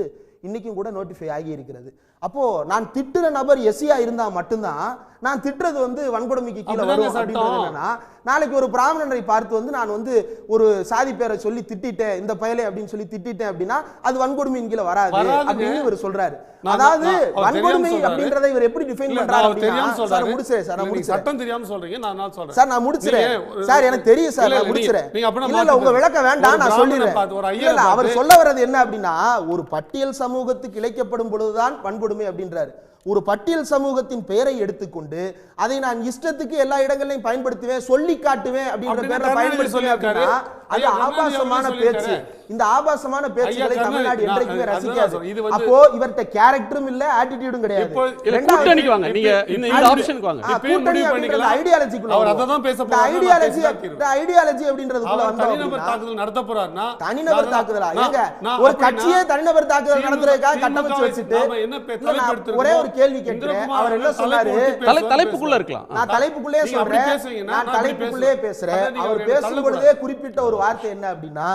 இன்னைக்கும் கூட நோட்டிஃபை ஆகி இருக்கிறது. அப்போ நான் திட்டுற நபர் எஸ்சியா இருந்தா மட்டும்தான் நான் திட்டுறது வந்து வன்கொடுமைக்கு கீழே வரும் அப்படின்றது என்னன்னா, நாளைக்கு ஒரு பிராமணரை பார்த்து வந்து நான் வந்து ஒரு சாதி பேரை சொல்லி திட்டிட்டேன் இந்த பயலே அப்படின்னு சொல்லி திட்டிட்டேன் அப்படின்னா அது வன்கொடுமையின் கீழே வராது அப்படின்னு இவர் சொல்றாரு. அதாவது வன்கொடுமை அப்படின்றதை இவர் எப்படி டிஃபைன் பண்றாரு அப்படின்னா, சார் முடிச்சேன் சார், நான் முடிச்சேன்.
சட்டம் தெரியாம சொல்றீங்க, நான் சொல்றேன்
சார், நான் முடிச்சறேன் சார், எனக்கு தெரியும் சார், நான் முடிச்சறேன். இல்ல உங்க விளக்க வேண்டாம், நான் சொல்லிடுறேன். இல்ல அவர் சொல்ல வர்றது என்ன அப்படின்னா, ஒரு பட்டியல் சமூகத்துக்கு இழைக்கப்படும் பொழுதுதான் வன்கொடுமை அப்படின்றாரு. ஒரு பட்டியல் சமூகத்தின் பெயரை எடுத்துக்கொண்டு அதை நான் இஷ்டத்துக்கு எல்லா இடங்களையும் பயன்படுத்துவேன், சொல்லி காட்டுவேன் அப்படின்ற பேரை பயன்படுத்துவேன் அப்படின்னா அது ஆபாசமான பேச்சு. இந்த ஆபாசமான பேச்சுகளை தமிழ்நாடு என்றைக்குமே ரசிக்காது. அப்போ இவர்ட்ட கேரக்டரும் இல்ல, ஆட்டிட்யூடும் கிடையாது.
கூட்டணிக்கு வாங்க, நீங்க இந்த ஆப்ஷனுக்கு வாங்க.
கூட்டணி அப்படிங்கறது ஐடியாலஜிக்குள்ள
அவர் அத தான் பேச போறாரு.
ஐடியாலஜி அப்படின்றதுக்குள்ள வந்தா
தனிநபர் தாக்குதல் நடத்த போறாருன்னா
தனிநபர் தாக்குதலா? ஏங்க ஒரு கட்சியே தனிநபர் தாக்குதல் நடத்துறதுக்காக கட்டமைச்சு வச்சிட்டு ஒரே ஒரு கேள்வி கேட்கிறேன். அவர் என்ன சொன்னாரு?
தலைப்புக்குள்ள இருக்கலாம்.
நான் தலைப்புக்குள்ளே சொல்றேன், நான் தலைப்புக்குள்ளே பேசுறேன். அவர் பேசும்பொழுதே குறிப்பிட்ட ஒரு வார்த்தை என்ன அப்படின்னா,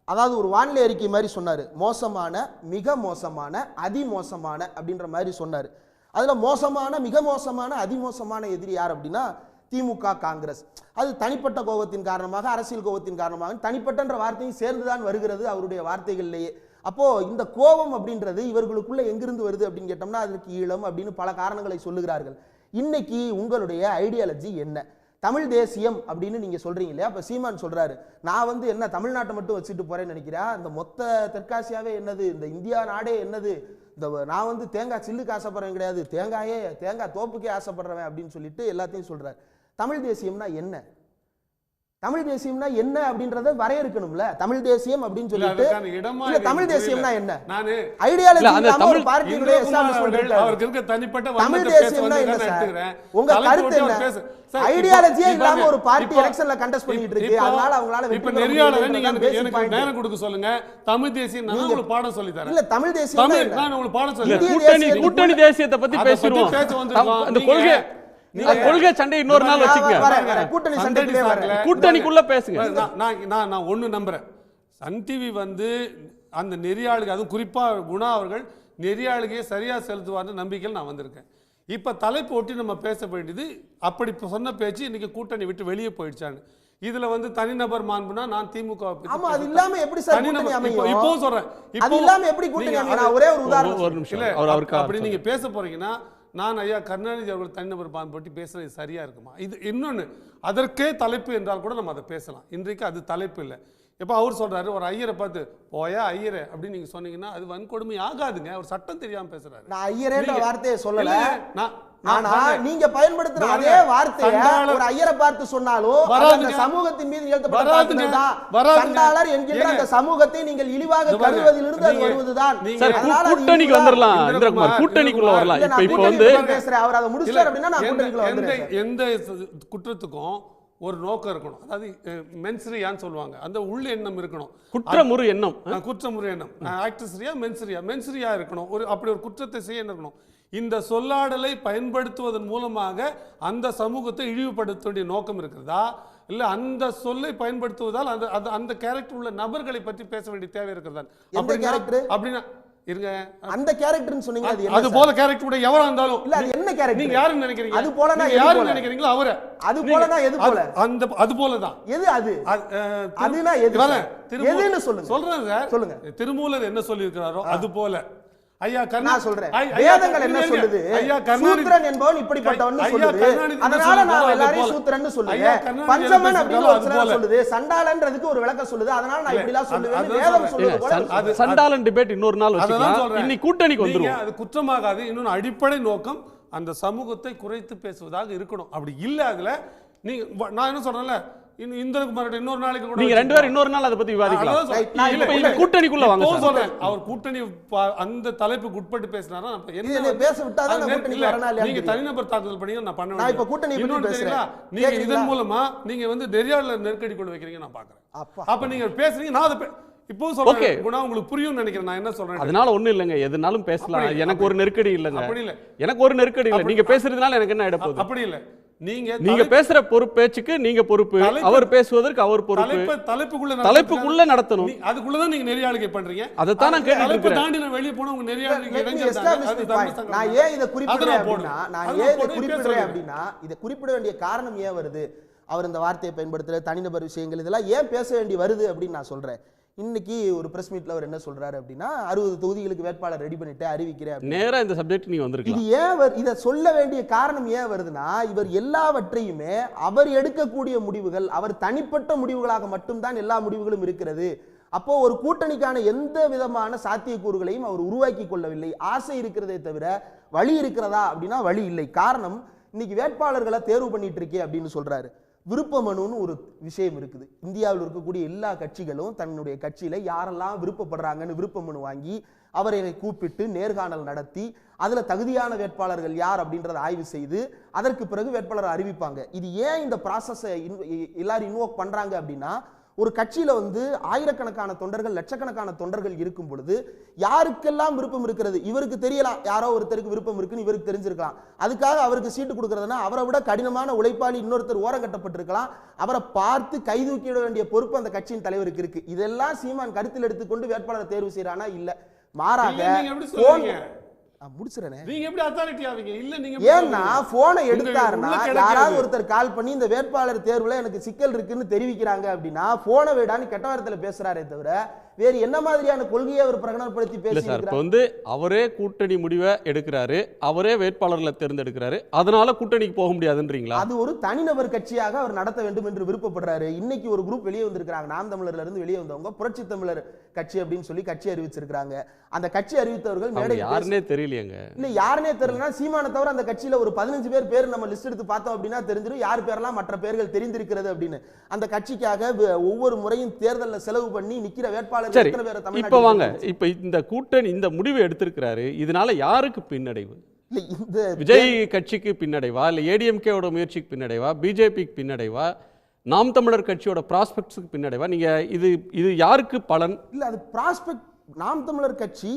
அதாவது ஒரு வானிலை அறிக்கை மாதிரி சொன்னாரு, மோசமான, மிக மோசமான, அதிமோசமான அப்படின்ற மாதிரி சொன்னாரு. அதுல மோசமான, மிக மோசமான, அதிமோசமான எதிரி யார் அப்படின்னா திமுக, காங்கிரஸ். அது தனிப்பட்ட கோபத்தின் காரணமாக, அரசியல் கோபத்தின் காரணமாக, தனிப்பட்டன்ற வார்த்தையும் சேர்ந்துதான் வருகிறது அவருடைய வார்த்தைகளிலேயே. அப்போ இந்த கோபம் அப்படின்றது இவர்களுக்குள்ள எங்கிருந்து வருது அப்படின்னு கேட்டோம்னா அதற்கு ஈழம் அப்படின்னு பல காரணங்களை சொல்லுகிறார்கள். இன்னைக்கு உங்களுடைய ஐடியாலஜி என்ன? தமிழ் தேசியம் அப்படின்னு நீங்க சொல்றீங்க இல்லையா? அப்ப சீமான் சொல்றாரு, நான் வந்து என்ன தமிழ்நாட்டை மட்டும் வச்சுட்டு போறேன்னு நினைக்கிறேன், இந்த மொத்த தெற்காசியாவே என்னது, இந்த இந்தியா நாடே என்னது, இந்த நான் வந்து தேங்காய் சில்லுக்கு ஆசைப்படுறேன் கிடையாது, தேங்காய் தோப்புக்கே ஆசைப்படுறவன் அப்படின்னு சொல்லிட்டு எல்லாத்தையும் சொல்றாரு. தமிழ் தேசியம்னா என்ன? தமிழ் தேசியம்னா என்ன அப்படின்றத வரையறுக்கணும்ல. தமிழ் தேசியம் அப்படின்னு சொல்லிட்டு இல்ல, தமிழ் தேசியம்னா என்ன? ஐடியாலஜி இல்லாம ஒரு பார்ட்டியோட எஸ்டாப்லிஷ்மென்ட் இருக்கு. அவருக்கு இருக்க தனிப்பட்ட தமிழ் தேசியம்னா என்ன சார்? உங்க கருத்து என்ன? ஐடியாலஜியே இல்லாம ஒரு பார்ட்டி எலெக்ஷன்ல கண்டெஸ்ட் பண்ணிட்டு இருக்கு. அதனால அவங்களால
இப்ப நெறியாளரே நீங்க எனக்கு நேரம் கொடுக்க சொல்லுங்க. தமிழ் தேசியம் நான் உங்களுக்கு பாடம் சொல்லி தரேன்.
இல்ல, தமிழ் தேசியம்
நான் உங்களுக்கு பாடம் சொல்லி
கூட்டணி தேசியத்தை பத்தி பேசுறோம். அந்த கொள்கை சண்டை இன்னொரு நாள் வச்சுக்கங்க. கூட்டணிக்குள்ள பேசுங்க.
நான் ஒண்ணு நம்புறேன், சன் டிவி வந்து அந்த நெறியாளுக்கு, அதுவும் குறிப்பா குணா அவர்கள் நெறியாளுகையை சரியா செலுத்துவார்னு நம்பிக்கையில் நான் வந்திருக்கேன். இப்ப தலைப்பு ஒட்டி நம்ம பேச வேண்டியது, அப்படி சொன்ன பேச்சு இன்னைக்கு கூட்டணி விட்டு வெளியே போயிடுச்சான்னு. இதுல வந்து தனிநபர் மாண்புனா நான் திமுக
ஆமா, அது இல்லாம எப்படி சார் கூட்டணி அமையும்?
இப்போ சொல்றேன்,
அது இல்லாம எப்படி கூட்டணி அமையும்? நான் ஒரே ஒரு உதாரணம்
ஒரு நிமிஷம்.
அப்படி நீங்க பேச போறீங்கன்னா, நான் ஐயா கருணாநிதி அவர்கள் தனிநபர் பான் போட்டி பேசுறது சரியா இருக்குமா? இது இன்னொன்னு, அதற்கே தலைப்பு என்றால் கூட நம்ம அதை பேசலாம். இன்றைக்கு அது தலைப்பு இல்லை. இப்போ அவர் சொல்றாரு, ஒரு ஐயரை பார்த்து போயா ஐயரே அப்படின்னு நீங்க சொன்னீங்கன்னா அது வன்கொடுமை ஆகாதுங்க. அவர் சட்டம் தெரியாம பேசுறாரு.
நான் ஐயரேன்ற வார்த்தையை சொல்லல, ஆனா நீங்க பயன்படுத்துற அதே வார்த்தையை ஒரு ஐயரை பார்த்து சொன்னாலும் அந்த சமூகத்தின் மீது நிகழ்த்தப்பட்ட தாக்குதல்தான். சண்டாளர் என்கின்ற அந்த சமூகத்தை நீங்கள் இழிவாக கருதுவதிலிருந்து அது வருவதுதான்.
கூட்டணிக்கு வந்துடலாம். இந்திரகுமார் கூட்டணிக்குள்ள வரலாம். இப்போ வந்து
பேசுறேன், அவர் அதை முடிச்சார் அப்படின்னா நான் கூட்டணிக்குள்ள வந்துறேன்.
எந்த குற்றத்துக்கும் ஒரு நோக்கம் இருக்கணும். அதாவது மென்சரியான்னு சொல்லுவாங்க, அந்த உள்ள எண்ணம் இருக்கணும்.
குற்றமுறு எண்ணம்,
குற்றமுறு எண்ணம். ஆக்டர்ஸ்ரியா மென்சரியா இருக்கணும். ஒரு அப்படி ஒரு குற்றத்தை செய்ய இருக்கணும். இந்த சொல்லாடலை பயன்படுத்துவதன் மூலமாக அந்த சமூகத்தை இழிவுபடுத்த வேண்டிய நோக்கம் இருக்கிறதா, இல்ல அந்த சொல்லை பயன்படுத்துவதால் அந்த கேரக்டர் உள்ள நபர்களை பற்றி பேச வேண்டிய தேவை இருக்கிறதா? அப்படின்னா இருங்க,
அந்த கேரக்டர்னு சொன்னீங்க,
அது போல கேரக்டர் உடைய எவரா இருந்தாலும்
இல்ல, அது என்ன கேரக்டர்
நீங்க யாருன்னு நினைக்கிறீங்க?
அது போலனா
யாரு நினைக்கிறீங்களோ அவரை.
அது போலனா எது போல?
அந்த அது போல தான்.
எது அது? அதுனா எது? எதுன்னு சொல்லுங்க.
சொல்றேன் சார், சொல்லுங்க. திருமூலர் என்ன சொல்லி இருக்கிறாரோ அது போல. ஐயா
நான் சொல்றேன், வேதங்கள் என்ன சொல்லுது? சூத்ரன் என்பவன் இப்படிப்பட்டவன் சொல்லுது. அதனால நான் எல்லாரையும் சூத்ரன்னு சொல்லுவேன். பஞ்சமன் அப்படின்னு ஒரு சிலர் சொல்லுது. சண்டாளன்றதுக்கு ஒரு விளக்கம் சொல்லுது. அதனால நான் இப்படி எல்லாம் சொல்லுவேன். வேதம் சொல்லுது போல.
சண்டாளன் டிபேட் இன்னொரு நாள் வச்சுக்கலாம். இன்னைக்கு கூட்டணிக்கு வந்துரும்.
அது குற்றமாகாது. இன்னொரு அடிப்படை நோக்கம் அந்த சமூகத்தை குறைத்து பேசுவதாக இருக்கணும். அப்படி இல்ல அதுல நீங்க, நான் என்ன சொல்றேன்ல, இந்திரகுமார் இன்னொரு நாளைக்கு கூட
நீங்க ரெண்டு பேரும் இன்னொரு நாள் அதை பத்தி விவாதிக்கலாம். கூட்டணிக்குள்ள வாங்க
சொல்றேன். அவர் கூட்டணி அந்த தலைப்புக்கு உட்பட்டு பேசினாரா
என்ன பேச விட்டாதான் கூட்டணிக்கு வரணும்.
நீங்க தனிநபர் தாக்குதல் பண்ணி நான் பண்ணுவேன்.
நான் இப்ப கூட்டணி பத்தி பேசுறேன்.
நீங்க இதன் மூலமா நீங்க வந்து நெறியாளர் நெருக்கடி கொண்டு வைக்கிறீங்க நான் பாக்குறேன். அப்ப நீங்க பேசுறீங்க, நான் அதை இப்போ சொல்றேன். குணா உங்களுக்கு புரியும் நினைக்கிறேன் நான் என்ன சொல்றேன்.
அதனால ஒண்ணும் இல்லங்க, எதுனாலும் பேசலாம். எனக்கு ஒரு நெருக்கடி இல்லங்க. அப்படி இல்ல, எனக்கு ஒரு நெருக்கடி இல்ல. நீங்க பேசுறதுனால எனக்கு என்ன ஆயிட போகுது?
அப்படி இல்ல,
நீங்க பேசுற பேச்சுக்கு நீங்க பொறுப்பு, அவர் பேசுவதற்கு அவர் பொறுப்பு. தலைப்புக்குள்ள நடத்தணும்.
அதுக்குள்ளதான் நீங்க நெறியாளுகை பண்றீங்க.
அதைத்தான் நான் கேட்டுட்டு இருக்கேன்.
தாண்டி நான் வெளிய போனா உங்க நெறியாளுகை
நான் ஏன் இதை குறிப்பிடுறேன் அப்படின்னா இதை குறிப்பிட வேண்டிய காரணம் ஏன் வருது, அவர் இந்த வார்த்தையை பயன்படுத்துற தனிநபர் விஷயங்கள் இதெல்லாம் ஏன் பேச வேண்டி வருது அப்படின்னு நான் சொல்றேன். இன்னைக்கு ஒரு பிரஸ் மீட்ல அவர் என்ன சொல்றாரு அப்படின்னா 60 தொகுதிகளுக்கு வேட்பாளர் ரெடி பண்ணிட்டு அறிவிக்கிறேன்.
நேரா இந்த சப்ஜெக்ட் நீங்க வந்திருக்கலாம்.
இது ஏன் இதை சொல்ல வேண்டிய காரணம் ஏன் வருதுன்னா, இவர் எல்லாவற்றையுமே அவர் எடுக்கக்கூடிய முடிவுகள் அவர் தனிப்பட்ட முடிவுகளாக மட்டும்தான் எல்லா முடிவுகளும் இருக்கிறது. அப்போ ஒரு கூட்டணிக்கான எந்த விதமான சாத்தியக்கூறுகளையும் அவர் உருவாக்கி கொள்ளவில்லை. ஆசை இருக்கிறதே தவிர வழி இருக்கிறதா அப்படின்னா வழி இல்லை. காரணம், இன்னைக்கு வேட்பாளர்களை தேர்வு பண்ணிட்டு இருக்கே அப்படின்னு சொல்றாரு. விருப்ப மனுன்னு ஒரு விஷயம் இருக்குது. இந்தியாவில் இருக்கக்கூடிய எல்லா கட்சிகளும் தன்னுடைய கட்சியில யாரெல்லாம் விருப்பப்படுறாங்கன்னு விருப்ப மனு வாங்கி அவரை கூப்பிட்டு நேர்காணல் நடத்தி அதுல தகுதியான வேட்பாளர்கள் யார் அப்படின்றத ஆய்வு செய்து அதற்கு பிறகு வேட்பாளரை அறிவிப்பாங்க. இது ஏன் இந்த ப்ராசஸை எல்லாரும் இன்வோக் பண்றாங்க அப்படின்னா, ஒரு கட்சியில ஆயிரக்கணக்கான தொண்டர்கள் லட்சக்கணக்கான தொண்டர்கள் இருக்கும் பொழுது யாருக்கெல்லாம் விருப்பம் இருக்கிறது இவருக்கு தெரியலாம். யாரோ ஒருத்தருக்கு விருப்பம் இருக்குன்னு இவருக்கு தெரிஞ்சிருக்கலாம். அதுக்காக அவருக்கு சீட்டு கொடுக்கறதுனா அவரை விட கடினமான உழைப்பாளி இன்னொருத்தர் ஓரம் கட்டப்பட்டிருக்கலாம். அவரை பார்த்து கைதூக்கிட வேண்டிய பொறுப்பு அந்த கட்சியின் தலைவருக்கு இருக்கு. இதெல்லாம் சீமான் கருத்தில் எடுத்துக்கொண்டு வேட்பாளரை தேர்வு செய்யறானா? இல்ல, மாறாக முடிச்சிரனே.
நீங்க எப்படி அத்தாரிட்டி ஆவீங்க? இல்ல நீங்க
ஏன்னா போனை எடுத்தாருன்னா யாராவது ஒருத்தர் கால் பண்ணி இந்த வேட்பாளர் தேர்வுல எனக்கு சிக்கல் இருக்குன்னு தெரிவிக்கிறாங்க அப்படின்னா போனை விடான்னு கெட்ட வார்த்தையில பேசுறாரே தவிர வேறு என்ன மாதிரியான கொள்கையை அவர் பிரகடனப்படுத்தி பேசுறாரு?
அவரே கூட்டணி முடிவை எடுக்கிறாரு, அவரே வேட்பாளர்களை தேர்ந்தெடுக்கிறாரு, அதனால கூட்டணிக்கு போக முடியாதுன்றீங்களா?
அது ஒரு தனிநபர் கட்சியாக அவர் நடத்த வேண்டும் என்று விருப்பப்படுறாரு. இன்னைக்கு ஒரு குரூப் வெளியே வந்திருக்காங்க, நாம் தமிழர்ல இருந்து வெளியே வந்தவங்க புரட்சி தமிழர் கட்சி அப்படின்னு சொல்லி கட்சி அறிவிச்சிருக்காங்க. அந்த கட்சி அறிவித்தவர்கள் மேடை
யாருன்னே தெரியலையங்க.
இல்ல யாருன்னே தெரியலனா சீமானை தவிர அந்த கட்சியில ஒரு 15 பேர் நம்ம லிஸ்ட் எடுத்து பார்த்தோம் அப்படின்னா தெரிஞ்சிடும் யார் பேரெல்லாம் மற்ற பேர்கள் தெரிந்திருக்கிறது அப்படின்னு. அந்த கட்சிக்காக ஒவ்வொரு முறையும் தேர்தலில் செலவு பண்ணி நிக்கிற வேட்பாளர்.
இப்ப வாங்க, இப்ப இந்த கூட்டணி இந்த முடிவை எடுத்திருக்கிறாரு, இதனால யாருக்கு பின்னடைவு? விஜய் கட்சிக்கு பின்னடைவா, இல்ல ஏடிஎம்கேவோட முயற்சிக்கு பின்னடைவா, பிஜேபிக்கு பின்னடைவா, நாம் தமிழர் கட்சியோட ப்ராஸ்பெக்ட்ஸுக்கு பின்னடைவா? நீங்க இது யாருக்கு பலன்?
இல்ல அது ப்ராஸ்பெக்ட். நாம் தமிழர் கட்சி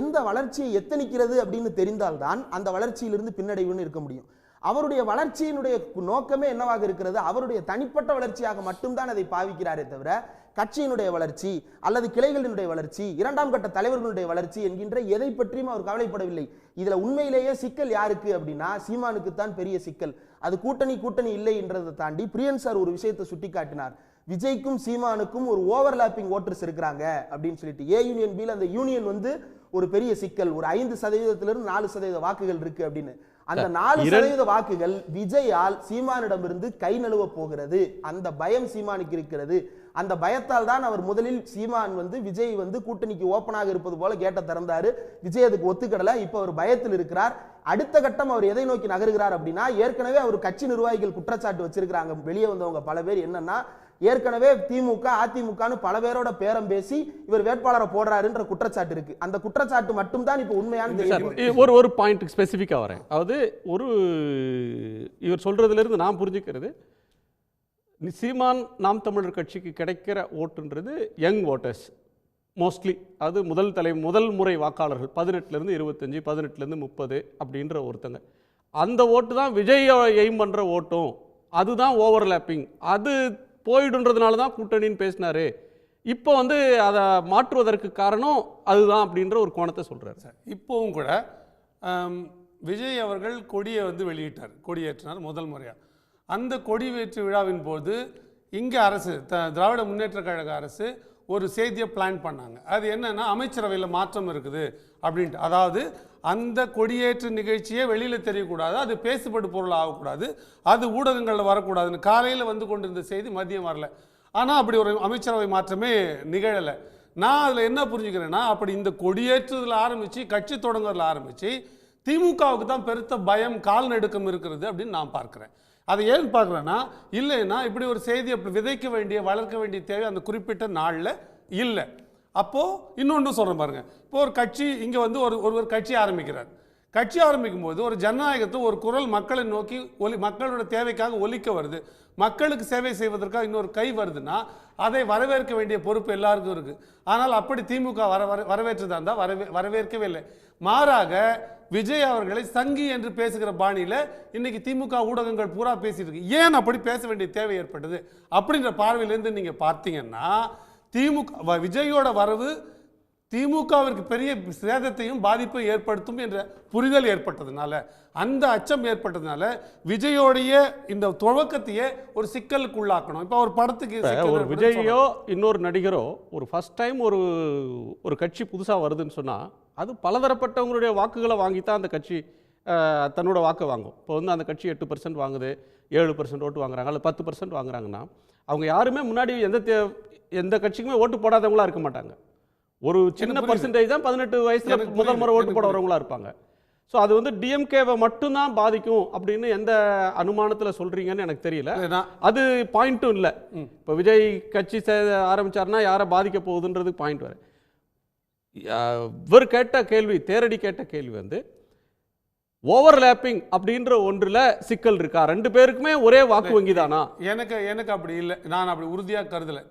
எந்த வளர்ச்சியை எத்தனிக்கிறது அப்படின்னு தெரிந்தால்தான் அந்த வளர்ச்சியிலிருந்து பின்னடைவுன்னு இருக்க முடியும். அவருடைய வளர்ச்சியினுடைய நோக்கமே என்னவாக இருக்கிறது? அவருடைய தனிப்பட்ட வளர்ச்சியாக மட்டும்தான் அதை பாவிக்கிறாரே தவிர கட்சியினுடைய வளர்ச்சி அல்லது கிளைகளினுடைய வளர்ச்சி, இரண்டாம் கட்ட தலைவர்களுடைய வளர்ச்சி என்கின்ற எதை பற்றியும் அவர் கவலைப்படவில்லை. இதுல உண்மையிலேயே சிக்கல் யாருக்கு அப்படின்னா சீமானுக்கு தான் பெரிய சிக்கல். அது கூட்டணி இல்லை என்றதை தாண்டி பிரியன் சார் ஒரு விஷயத்தை சுட்டி காட்டினார். விஜய்க்கும் சீமானுக்கும் ஒரு ஓவர்லாப்பிங் ஓட்டர்ஸ் இருக்கிறாங்க அப்படின்னு சொல்லிட்டு. ஏ யூனியன் பில அந்த யூனியன் ஒரு பெரிய சிக்கல். ஒரு 5% 4% வாக்குகள் இருக்கு அப்படின்னு. அந்த 4% வாக்குகள் விஜயால் சீமானிடமிருந்து கை நழுவ போகிறது. அந்த பயம் சீமானுக்கு இருக்கிறது. அந்த பயத்தால் தான் அவர் முதலில் சீமான் விஜய் கூட்டணிக்கு ஓப்பனாக இருப்பது போல கேட்ட திறந்தாரு. விஜய் அதுக்கு ஒத்துக்கடல. இப்ப அவர் பயத்தில் இருக்கிறார். அடுத்த கட்டம் அவர் எதை நோக்கி நகருகிறார் அப்படின்னா, ஏற்கனவே அவர் கட்சி நிர்வாகிகள் குற்றச்சாட்டு வச்சிருக்கிறாங்க வெளியே வந்தவங்க பல பேர். என்னன்னா, ஏற்கனவே திமுக அதிமுகன்னு பல பேரோட பேரம் பேசி இவர் வேட்பாளரை போடுறாருன்ற குற்றச்சாட்டு இருக்கு. அந்த குற்றச்சாட்டு மட்டும் தான் இப்ப உண்மையான
ஒரு பாயிண்ட் ஸ்பெசிஃபிக்கா வரேன். அதாவது இவர் சொல்றதுல இருந்து நான் புரிஞ்சுக்கிறது, சீமான் நாம் தமிழர் கட்சிக்கு கிடைக்கிற ஓட்டுன்றது யங் ஓட்டர்ஸ் மோஸ்ட்லி. அது முதல் முறை வாக்காளர்கள் 18 25 18 30 அப்படின்ற ஒருத்தங்க. அந்த ஓட்டு தான் விஜய் எய்ம் பண்ற ஓட்டும். அதுதான் ஓவர்லாப்பிங். அது போயிடுன்றதுனால தான் கூட்டணின்னு பேசினாரு. இப்போ அதை மாற்றுவதற்கு காரணம் அதுதான் அப்படின்ற ஒரு கோணத்தை சொல்றாரு
சார். இப்போவும் கூட விஜய் அவர்கள் கொடியை வெளியிட்டார், கொடியேற்றினார் முதல் முறையாக. அந்த கொடியேற்று விழாவின் போது இங்கே அரசு திராவிட முன்னேற்ற கழக அரசு ஒரு செய்தியை பிளான் பண்ணாங்க. அது என்னன்னா, அமைச்சரவையில் மாற்றம் இருக்குது அப்படின்ட்டு. அதாவது அந்த கொடியேற்று நிகழ்ச்சியே வெளியில் தெரியக்கூடாது, அது பேசுபடு பொருள் ஆகக்கூடாது, அது ஊடகங்களில் வரக்கூடாதுன்னு காலையில் கொண்டிருந்த செய்தி மதியம் வரல. ஆனால் அப்படி ஒரு அமைச்சரவை மாற்றமே நிகழலை. நான் அதில் என்ன புரிஞ்சுக்கிறேன்னா, அப்படி இந்த கொடியேற்றுதல் ஆரம்பித்து கட்சி தொடங்குறதுல ஆரம்பித்து திமுகவுக்கு தான் பெருத்த பயம் கால் நடுக்கம் இருக்கிறது அப்படின்னு நான் பார்க்குறேன். அதை ஏன் பார்க்குறேன்னா, இல்லைன்னா இப்படி ஒரு செய்தியை விதைக்க வேண்டிய வளர்க்க வேண்டிய தேவை அந்த குறிப்பிட்ட நாளில் இல்லை. அப்போது இன்னொன்று சொல்கிறேன் பாருங்கள். இப்போ ஒரு கட்சி இங்கே ஒருவர் கட்சி ஆரம்பிக்கிறார். கட்சி ஆரம்பிக்கும் போது ஒரு ஜனநாயகத்தை ஒரு குரல் மக்களை நோக்கி மக்களோட தேவைக்காக ஒலிக்க வருது, மக்களுக்கு சேவை செய்வதற்காக இன்னொரு கை வருதுன்னா அதை வரவேற்க வேண்டிய பொறுப்பு எல்லாருக்கும் இருக்கு. ஆனால் அப்படி திமுக வரவேற்றதா இருந்தால் வரவேற்கவே இல்லை. மாறாக விஜய் அவர்களை சங்கி என்று பேசுகிற பாணியில இன்னைக்கு திமுக ஊடகங்கள் பூரா பேசிட்டு இருக்கு. ஏன் அப்படி பேச வேண்டிய தேவை ஏற்பட்டது அப்படின்ற பார்வையிலிருந்து நீங்க பார்த்தீங்கன்னா திமுக விஜயோட வரவு திமுகவிற்கு பெரிய சேதத்தையும் பாதிப்பையும் ஏற்படுத்தும் என்ற புரிதல் ஏற்பட்டதுனால, அந்த அச்சம் ஏற்பட்டதுனால விஜயோடைய இந்த துவக்கத்தையே ஒரு சிக்கலுக்கு உள்ளாக்கணும். இப்போ ஒரு படத்துக்கு
ஒரு விஜயோ இன்னொரு நடிகரோ ஒரு ஃபர்ஸ்ட் டைம் ஒரு கட்சி புதுசாக வருதுன்னு சொன்னால் அது பலதரப்பட்டவங்களுடைய வாக்குகளை வாங்கித்தான் அந்த கட்சி தன்னோட வாக்கை வாங்கும். இப்போ வந்து அந்த கட்சி 8% வாங்குது, 7% ஓட்டு வாங்குறாங்க, அல்லது 10% வாங்குறாங்கன்னா அவங்க யாருமே முன்னாடி எந்த கட்சிக்குமே ஓட்டு போடாதவங்களா இருக்க மாட்டாங்க. ஒரு சின்ன பர்சன்டேஜ் தான் 18 வயசுல முதல் முறை ஓட்டு போடுறவங்களா இருப்பாங்க. ஸோ அது வந்து டிஎம்கேவை மட்டும்தான் பாதிக்கும் அப்படின்னு எந்த அனுமானத்தில் சொல்றீங்கன்னு எனக்கு தெரியல. அது பாயிண்ட்டும் இல்லை. இப்போ விஜய் கட்சி ஆரம்பிச்சாருன்னா யாரை பாதிக்க போகுதுன்றது பாயிண்ட் வர. இவர் கேட்ட கேள்வி, தேரடி கேட்ட கேள்வி வந்து ஓவர்லேப்பிங் அப்படின்ற ஒன்றில் சிக்கல் இருக்கா? 2 பேருக்குமே ஒரே வாக்கு வங்கி தானா?
எனக்கு அப்படி இல்லை, நான் அப்படி உறுதியாக கருதலை.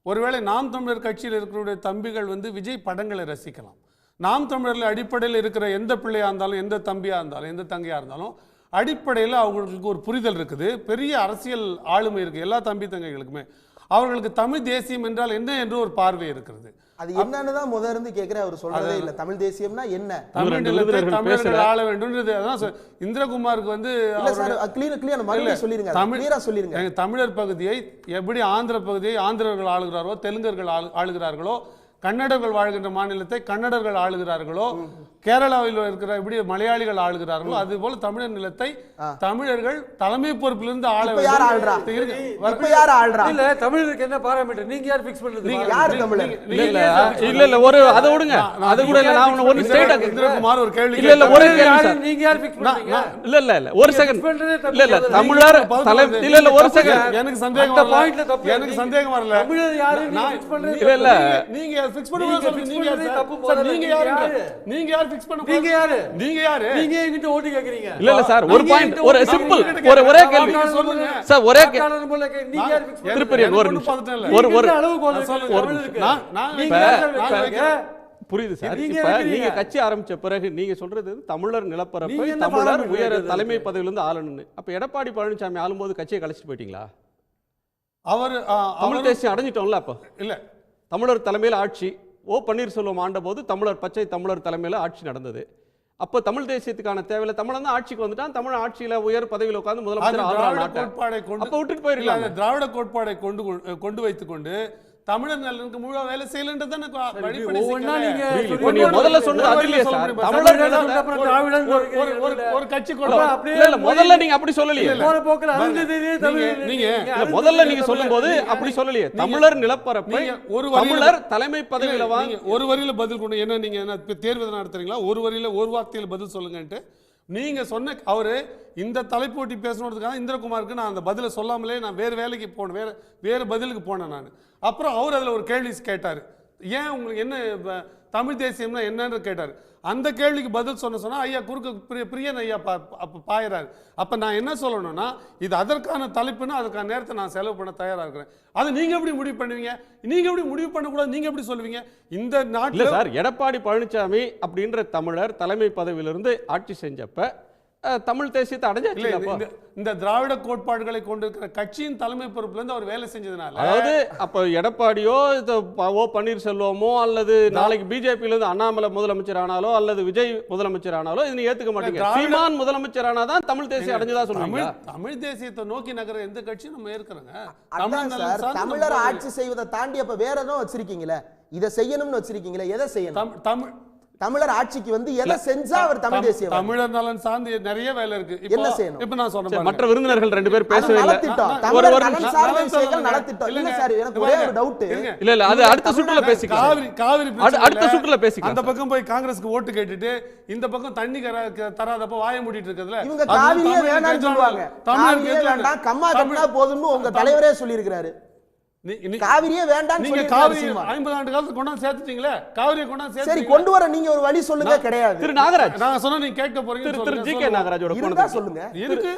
ஒருவேளை நாம் தமிழர் கட்சியில் இருக்கிற தம்பிகள் வந்து விஜய் படங்களை ரசிக்கலாம். நாம் தமிழரில் அடிப்படையில் இருக்கிற எந்த பிள்ளையாக இருந்தாலும், எந்த தம்பியாக இருந்தாலும், எந்த தங்கையாக இருந்தாலும் அடிப்படையில் அவங்களுக்கு ஒரு புரிதல் இருக்குது, பெரிய அரசியல் ஆளுமை இருக்குது எல்லா தம்பி தங்கைகளுக்குமே. அவர்களுக்கு தமிழ் தேசியம் என்றால் என்ன என்று ஒரு பார்வை இருக்கிறது.
அது என்னன்னு தான் முதல்ல இருந்து கேட்கிறேன், அவர் சொல்றதே இல்ல. தமிழ் தேசியம்னா என்ன,
தமிழர்கள் ஆள வேண்டும்ன்றது. அதான் இந்திரகுமாருக்கு வந்து தமிழர் பகுதியை எப்படி ஆந்திர பகுதியை ஆந்திரர்கள் ஆளுகிறாரோ, தெலுங்கர்கள் ஆளுகிறார்களோ, கன்னடர்கள் வாழ்கின்ற மாநிலத்தை கன்னடர்கள் ஆளுகிறார்களோ, கேரளாவில் இருக்கிற எப்படி மலையாளிகள் ஆளுகிறார்களோ, அது போல தமிழர் நிலத்தை தமிழர்கள் தலைமை பொறுப்பிலிருந்து ஆள
தமிழருக்கு
என்ன பாராமீட்டர் நீங்க யார் ஃபிக்ஸ் பண்றது?
இல்ல ஒரு அதை விடுங்க, அது கூட இல்ல. நான் ஒரு ஸ்டேட்
இந்திரகுமார் ஒரு கேள்வி
இல்ல ஒரு கேள்வி
நீங்க யார் ஃபிக்ஸ் பண்றீங்க?
இல்ல ஒரு செகண்ட் இல்ல தமிழர் தலைமை இல்ல ஒரு செகண்ட்
எனக்கு சந்தேகம் வரல, எனக்கு சந்தேகம் வரல.
தமிழர் யாரு ஃபிக்ஸ் பண்றது?
இல்ல
நீங்க ஃபிக்ஸ் பண்ணுங்க, சொல்லுங்க. நீங்க யாரு? நீங்க யார் ஃபிக்ஸ் பண்ண?
நீங்க யாரு?
நீங்க யாரு?
நீங்க என்கிட்ட ஓட்டு கேக்குறீங்க?
இல்ல சார், ஒரு பாயிண்ட், ஒரு சிம்பிள், ஒரே கேள்வி
சொல்லுங்க
சார். ஒரே
நீங்க யார் ஃபிக்ஸ்
திருப்பரியன் ஒரு
அளவுகோல்
புரியுது சார். இப்ப நீங்க கட்சி ஆரம்பிச்ச பிறகு நீங்க சொல்றது தமிழர் நிலப்பரப்பை தமிழர் உயர் தலைமை பதவியிலிருந்து ஆளணும்னு. அப்ப எடப்பாடி பழனிசாமி ஆளும்போது கட்சியை கழிச்சிட்டு போயிட்டீங்களா?
அவர்
தமிழ் தேசியம் அடைஞ்சிட்டோம்ல. அப்ப இல்ல தமிழர் தலைமையில் ஆட்சி பன்னீர்செல்வம் ஆண்ட போது தமிழர் பச்சை தமிழர் தலைமையில் ஆட்சி நடந்தது. அப்போ தமிழ் தேசியத்துக்கான தேவையில்லை, தமிழன் தான் ஆட்சிக்கு வந்துட்டான், தமிழ் ஆட்சியில உயர் பதவியில் உட்கார்ந்து முதலமைச்சர்
கோட்பாடை
விட்டுட்டு போயிருக்கலாம்.
திராவிட கோட்பாடை கொண்டு வைத்துக் கொண்டு தமிழர் நலனுக்கு முழு வேலை செய்யலன்றது
முதல்ல சொன்னது அது இல்லையே சார். தமிழர்
ஒரு கட்சி
முதல்ல நீங்க அப்படி சொல்லலையே. முதல்ல நீங்க சொல்லும் போது அப்படி சொல்லலையே. தமிழர் நிலப்பரப்பை தமிழர் தலைமை பதவியில வாங்க.
ஒரு வரியில பதில் கொண்டு என்ன நீங்க என்ன தேர்வு நடத்துறீங்களா? ஒரு வரியில ஒரு வார்த்தையில பதில் சொல்லுங்கன்ட்டு நீங்க சொன்ன அவரு இந்த தலைப்போட்டி பேசணுன்றதுக்காக இந்திரகுமாருக்கு நான் அந்த பதிலை சொல்லாமலே நான் வேறு வேலைக்கு போனேன், வேறு பதிலுக்கு போனேன் நான். அப்புறம் அவர் அதில் ஒரு கேள்வி கேட்டார், ஏன் உங்களுக்கு என்ன தமிழ் தேசியம்னா என்னன்னு கேட்டார். அந்த கேள்விக்கு பதில் சொன்னா ஐயா குறுக்க பிரியன் ஐயா பாயிறாரு. அப்போ நான் என்ன சொல்லணும்னா, இது அதற்கான தலைப்புன்னா அதுக்கான நேரத்தை நான் செலவு பண்ண தயாராக இருக்கிறேன். அதை நீங்க எப்படி முடிவு பண்ணுவீங்க? நீங்க எப்படி முடிவு பண்ணக்கூடாது? நீங்க எப்படி சொல்லுவீங்க? இந்த நாட்டில்
சார் எடப்பாடி பழனிசாமி அப்படின்ற தமிழர் தலைமை பதவியிலிருந்து ஆட்சி செஞ்சப்ப தமிழ் தேசியத்தை அடைஞ்சாச்சு.
இந்த திராவிட கோட்பாடுகளை கொண்டிருக்கிற கட்சியின் தலைமை பொறுப்புல இருந்து அவர் வேலை செஞ்சதுனால,
அதாவது அப்ப எடப்பாடியோ பன்னீர்செல்வமோ அல்லது நாளைக்கு பிஜேபியில இருந்து அண்ணாமலை முதலமைச்சர் ஆனாலோ அல்லது விஜய் முதலமைச்சர் ஆனாலோ இது ஏத்துக்க மாட்டீங்க. சீமான் முதலமைச்சர் ஆனாதான் தமிழ் தேசியம் அடைஞ்சதா சொல்லுவாங்க.
தமிழ் தேசியத்தை நோக்கி நகர எந்த கட்சியும் நம்ம ஏற்கிறோங்க.
தமிழர் ஆட்சி செய்வதை தாண்டி அப்ப வேற ஏதோ வச்சிருக்கீங்களே, இதை செய்யணும்னு வச்சிருக்கீங்களே, எதை செய்யணும்? தமிழர் ஆட்சிக்கு வந்து எதை செஞ்சா அவர் தமிழ் தேசியம்?
தமிழர் நலன் சார்ந்து நிறைய வேலை இருக்கு.
என்ன செய்யணும்?
இப்ப நான் சொன்னேன்,
மற்ற விருந்தினர்கள் 2 பேர் பேசவே இல்லை. இல்ல அது அடுத்த சுற்றுல பேசிக்கலாம். அடுத்த சுற்றுல பேசிக்கலாம்.
அந்த பக்கம் போய் காங்கிரஸ்க்கு ஓட்டு கேட்டுட்டு இந்த பக்கம் தண்ணி தராதப்ப வாய மூடிட்டு இருக்கிறதுல
இவங்க காவிரியே வேணாம்னு சொல்லுவாங்க. தமிழர் கம்மா கட்டினா போதும்னு உங்க தலைவரே சொல்லி இருக்கிறாரு. காவிரியே வேண்டாம்.
நீங்க காவிரி 50 ஆண்டு காலத்துக்கு கொண்டாந்து சேர்த்துட்டீங்களே, காவிரியை கொண்டாந்து
சரி கொண்டு வர நீங்க ஒரு வழி சொல்லுங்க. கிடையாது.
திரு நாகராஜ்,
நான் சொன்னா நீங்க கேட்க போறீங்க.
திரு ஜி.கே. நாகராஜோட
இருந்தா சொல்லுங்க.
இருக்கு,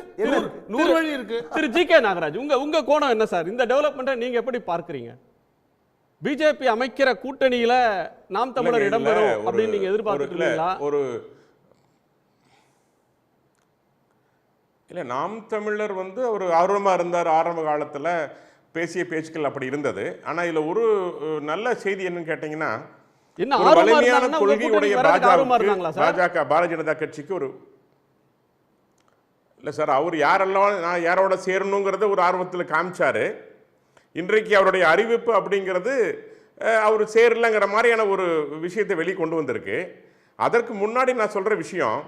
100 வழி இருக்கு.
திரு ஜி.கே. நாகராஜ், உங்க கோணம் என்ன சார்? இந்த டெவலப்மெண்ட்டை நீங்க எப்படி பார்க்கறீங்க? பிஜேபி அமைக்கிற கூட்டணியில நாம் தமிழர் இடம்பெறும் அப்படின்னு நீங்க எதிர்பார்க்கிறீங்களா?
இல்லை, நாம் தமிழர் வந்து ஒரு ஆர்வமாக இருந்தார் ஆரம்ப காலத்தில், பேசிய பேச்சுக்கள் அப்படி இருந்தது. ஆனால் இதில் ஒரு நல்ல செய்தி என்னன்னு கேட்டிங்கன்னா, ஒரு வலிமையான கொள்கையுடைய பாஜக பாரதிய ஜனதா கட்சிக்கு ஒரு இல்லை சார், அவர் யாரெல்லாம் நான் யாரோட சேரணுங்கிறத ஒரு ஆர்வத்தில் காமிச்சாரு. இன்றைக்கு அவருடைய அறிவிப்பு அப்படிங்கிறது அவர் சேரலைங்கிற மாதிரியான ஒரு விஷயத்தை வெளியே கொண்டு வந்திருக்கு. அதற்கு முன்னாடி நான் சொல்கிற விஷயம்,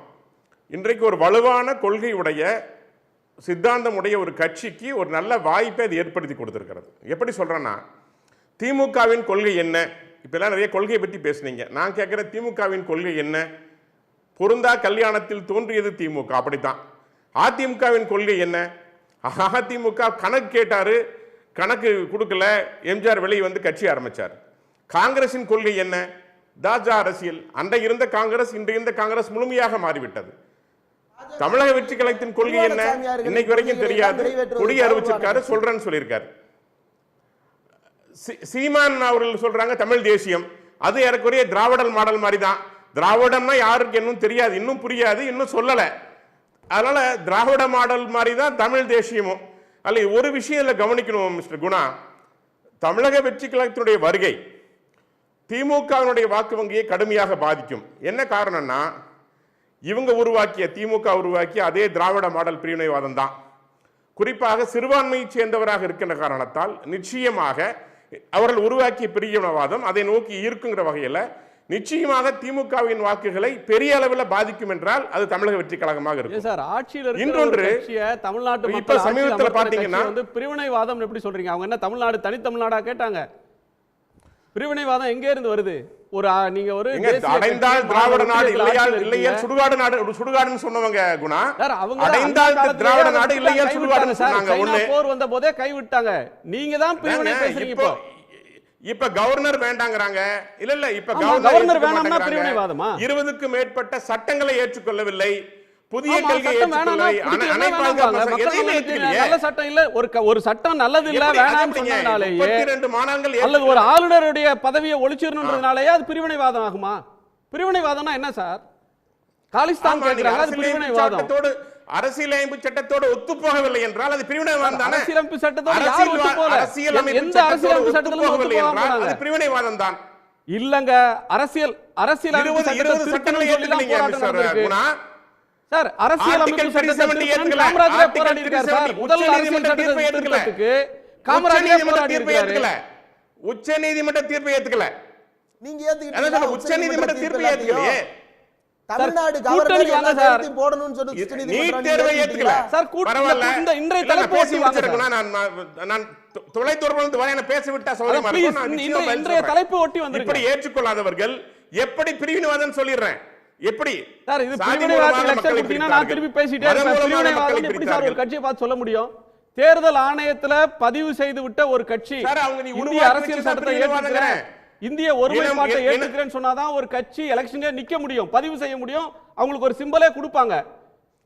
இன்றைக்கு ஒரு வலுவான கொள்கையுடைய சித்தாந்தமுடைய ஒரு கட்சிக்கு ஒரு நல்ல வாய்ப்பை அது ஏற்படுத்தி கொடுத்துருக்கிறது. எப்படி சொல்கிறேன்னா, திமுகவின் கொள்கை என்ன? இப்போலாம் நிறைய கொள்கையை பற்றி பேசுனீங்க. நான் கேட்குற திமுகவின் கொள்கை என்ன? பொருந்தா கல்யாணத்தில் தோன்றியது திமுக, அப்படித்தான். அதிமுகவின் கொள்கை என்ன? அதிமுக கணக்கு கேட்டார், கணக்கு கொடுக்கல, எம்ஜிஆர் வெளியே வந்து கட்சி ஆரம்பித்தார். காங்கிரஸின் கொள்கை என்ன? தாஜா அரசியல். அன்றைக்கு இருந்த காங்கிரஸ் இன்று இருந்த காங்கிரஸ் முழுமையாக மாறிவிட்டது. தமிழக வெற்றி கழகத்தின் கொள்கை என்ன? இன்னைக்கு வரைக்கும் தெரியாது. கொடி அறிவிச்சிருக்காரு, சொல்றேன்னு சொல்லியிருக்காரு. சீமான் அவர்கள் சொல்றாங்க தமிழ் தேசியம். அது ஏறக்குறைய திராவிடல் மாடல் மாதிரி தான். திராவிடம்னா யாருக்கு இன்னும் தெரியாது, இன்னும் புரியாது, இன்னும் சொல்லலை. அதனால திராவிட மாடல் மாதிரி தான் தமிழ் தேசியமும். அல்ல, ஒரு விஷயம் கவனிக்கணும் மிஸ்டர் குணா, தமிழக வெற்றி கழகத்தினுடைய வருகை திமுகவினுடைய வாக்கு வங்கியை கடுமையாக பாதிக்கும். என்ன காரணம்னா, இவங்க உருவாக்கிய திமுக உருவாக்கிய அதே திராவிட மாடல் பிரிவினைவாதம் தான். குறிப்பாக சிறுபான்மையை சேர்ந்தவராக இருக்கின்ற காரணத்தால் நிச்சயமாக அவர்கள் உருவாக்கிய பிரிவினைவாதம் அதை நோக்கி ஈர்க்குங்கிற வகையில் நிச்சயமாக திமுகவின் வாக்குகளை பெரிய அளவில் பாதிக்கும் என்றால் அது தமிழக வெற்றி கழகமாக இருக்கும்.
சார், ஆட்சியில்
இன்னொன்று
தமிழ்நாட்டு
இப்ப சமீபத்தில் பாத்தீங்கன்னா
வந்து பிரிவினைவாதம் எப்படி சொல்றீங்க? அவங்க என்ன தமிழ்நாடு தனி தமிழ்நாடா கேட்டாங்க? பிரிவினைவாதம் எங்க இருந்து வருது? ஒரு நீங்க ஒரு
அடைந்தால் திராவிட நாடு இல்லையா சுடுகாடு நாடு சுடுகாடுன்னு சொன்னவங்க குணா, அடைந்தால் திராவிட நாடு இல்லையா சுடுகாடுன்னு சொன்னாங்க. ஒண்ணு
போர் வந்த போதே கைவிட்டாங்க. நீங்க தான் பிரிவினை பேசுறீங்க. இப்போ
இப்ப கவர்னர் வேண்டாங்கறாங்க. இல்ல இப்ப
கவர்னர் வேணாம்னா பிரிவினைவாதமா?
20க்கும் மேற்பட்ட சட்டங்களை ஏற்றுக்கொள்ளவில்லை. புதிய கொள்கை
நல்ல சட்டம் இல்ல, ஒரு சட்டம் நல்லது இல்ல வேணாம்னு சொன்னதாலேயே, அல்லது ஒரு ஆளுநருடைய பதவியை ஒழிச்சிரணும்ன்றதுனாலயே அது பிரிவினைவாதம் ஆகுமா? பிரிவினைவாதம்னா என்ன சார்? காலிஸ்தான் கேக்குறாங்க, அது பிரிவினைவாதம்.
அரசியலமைப்பு சட்டத்தோடு ஒத்து போகவில்லை என்றால் அது பிரிவினைவாதம் தானே?
அரசியலமைப்பு சட்டத்தோடு யார் ஒத்து போகல? எந்த அரசியலமைப்பு சட்டத்திலும் ஒத்து போகல?
அது பிரிவினைவாதம் தான்.
இல்லங்க, அரசியலமைப்பு சட்டங்களை ஏத்துக்கலீங்க மிஸ்டர் சார். அரசியலமைப்பு சட்டத்தை காமராஜர் போராடி இருக்கார் சார். முதல் அரசியல் சட்டத்தை ஏத்துக்கிறதுக்கு காமராஜர் போராடி இருக்காரு.
உச்சநீதிமன்ற தீர்ப்பை ஏத்துக்கல.
நீங்க ஏத்துக்கிட்டீங்க.
உச்சநீதிமன்ற தீர்ப்பை ஏத்துக்கலையே.
தமிழ்நாடு கவர்னர் என்ன கருத்து போடணும்னு சொல்லி
நீட் தேர்வை ஏத்துக்கல
சார். இந்த இன்றைய தலைப்பு ஓட்டி வாங்க.
நான் தொலைதொடர்பு வரையான பேச விட்டா சௌரியமா இருக்கும்.
இன்றைய தலைப்பு ஓட்டி வந்து
இப்படி ஏற்றுக்கொள்ளாதவர்கள் எப்படி பிரிவினைவாதம் சொல்லிடுறேன்? எப்படி
சார் இது பிரிவினைவாத லட்சம் குட்டினா நான் திருப்பி பேசிட்டே இருப்பேன். பிரிவினைவாதம் எப்படி சார் ஒரு கட்சியை பார்த்து சொல்ல முடியும்? தேர்தல் ஆணையத்துல பதிவு செய்து விட்ட ஒரு கட்சி இந்திய அரசியல் சட்டத்தை ஏற்றுக்கிறேன், இந்திய ஒருமைப்பாட்டை ஏற்றுக்கிறேன்னு சொன்னாதான் ஒரு கட்சி எலெக்ஷன்ல நிக்க முடியும், பதிவு செய்ய முடியும். அவங்களுக்கு ஒரு சிம்பலே கொடுப்பாங்க.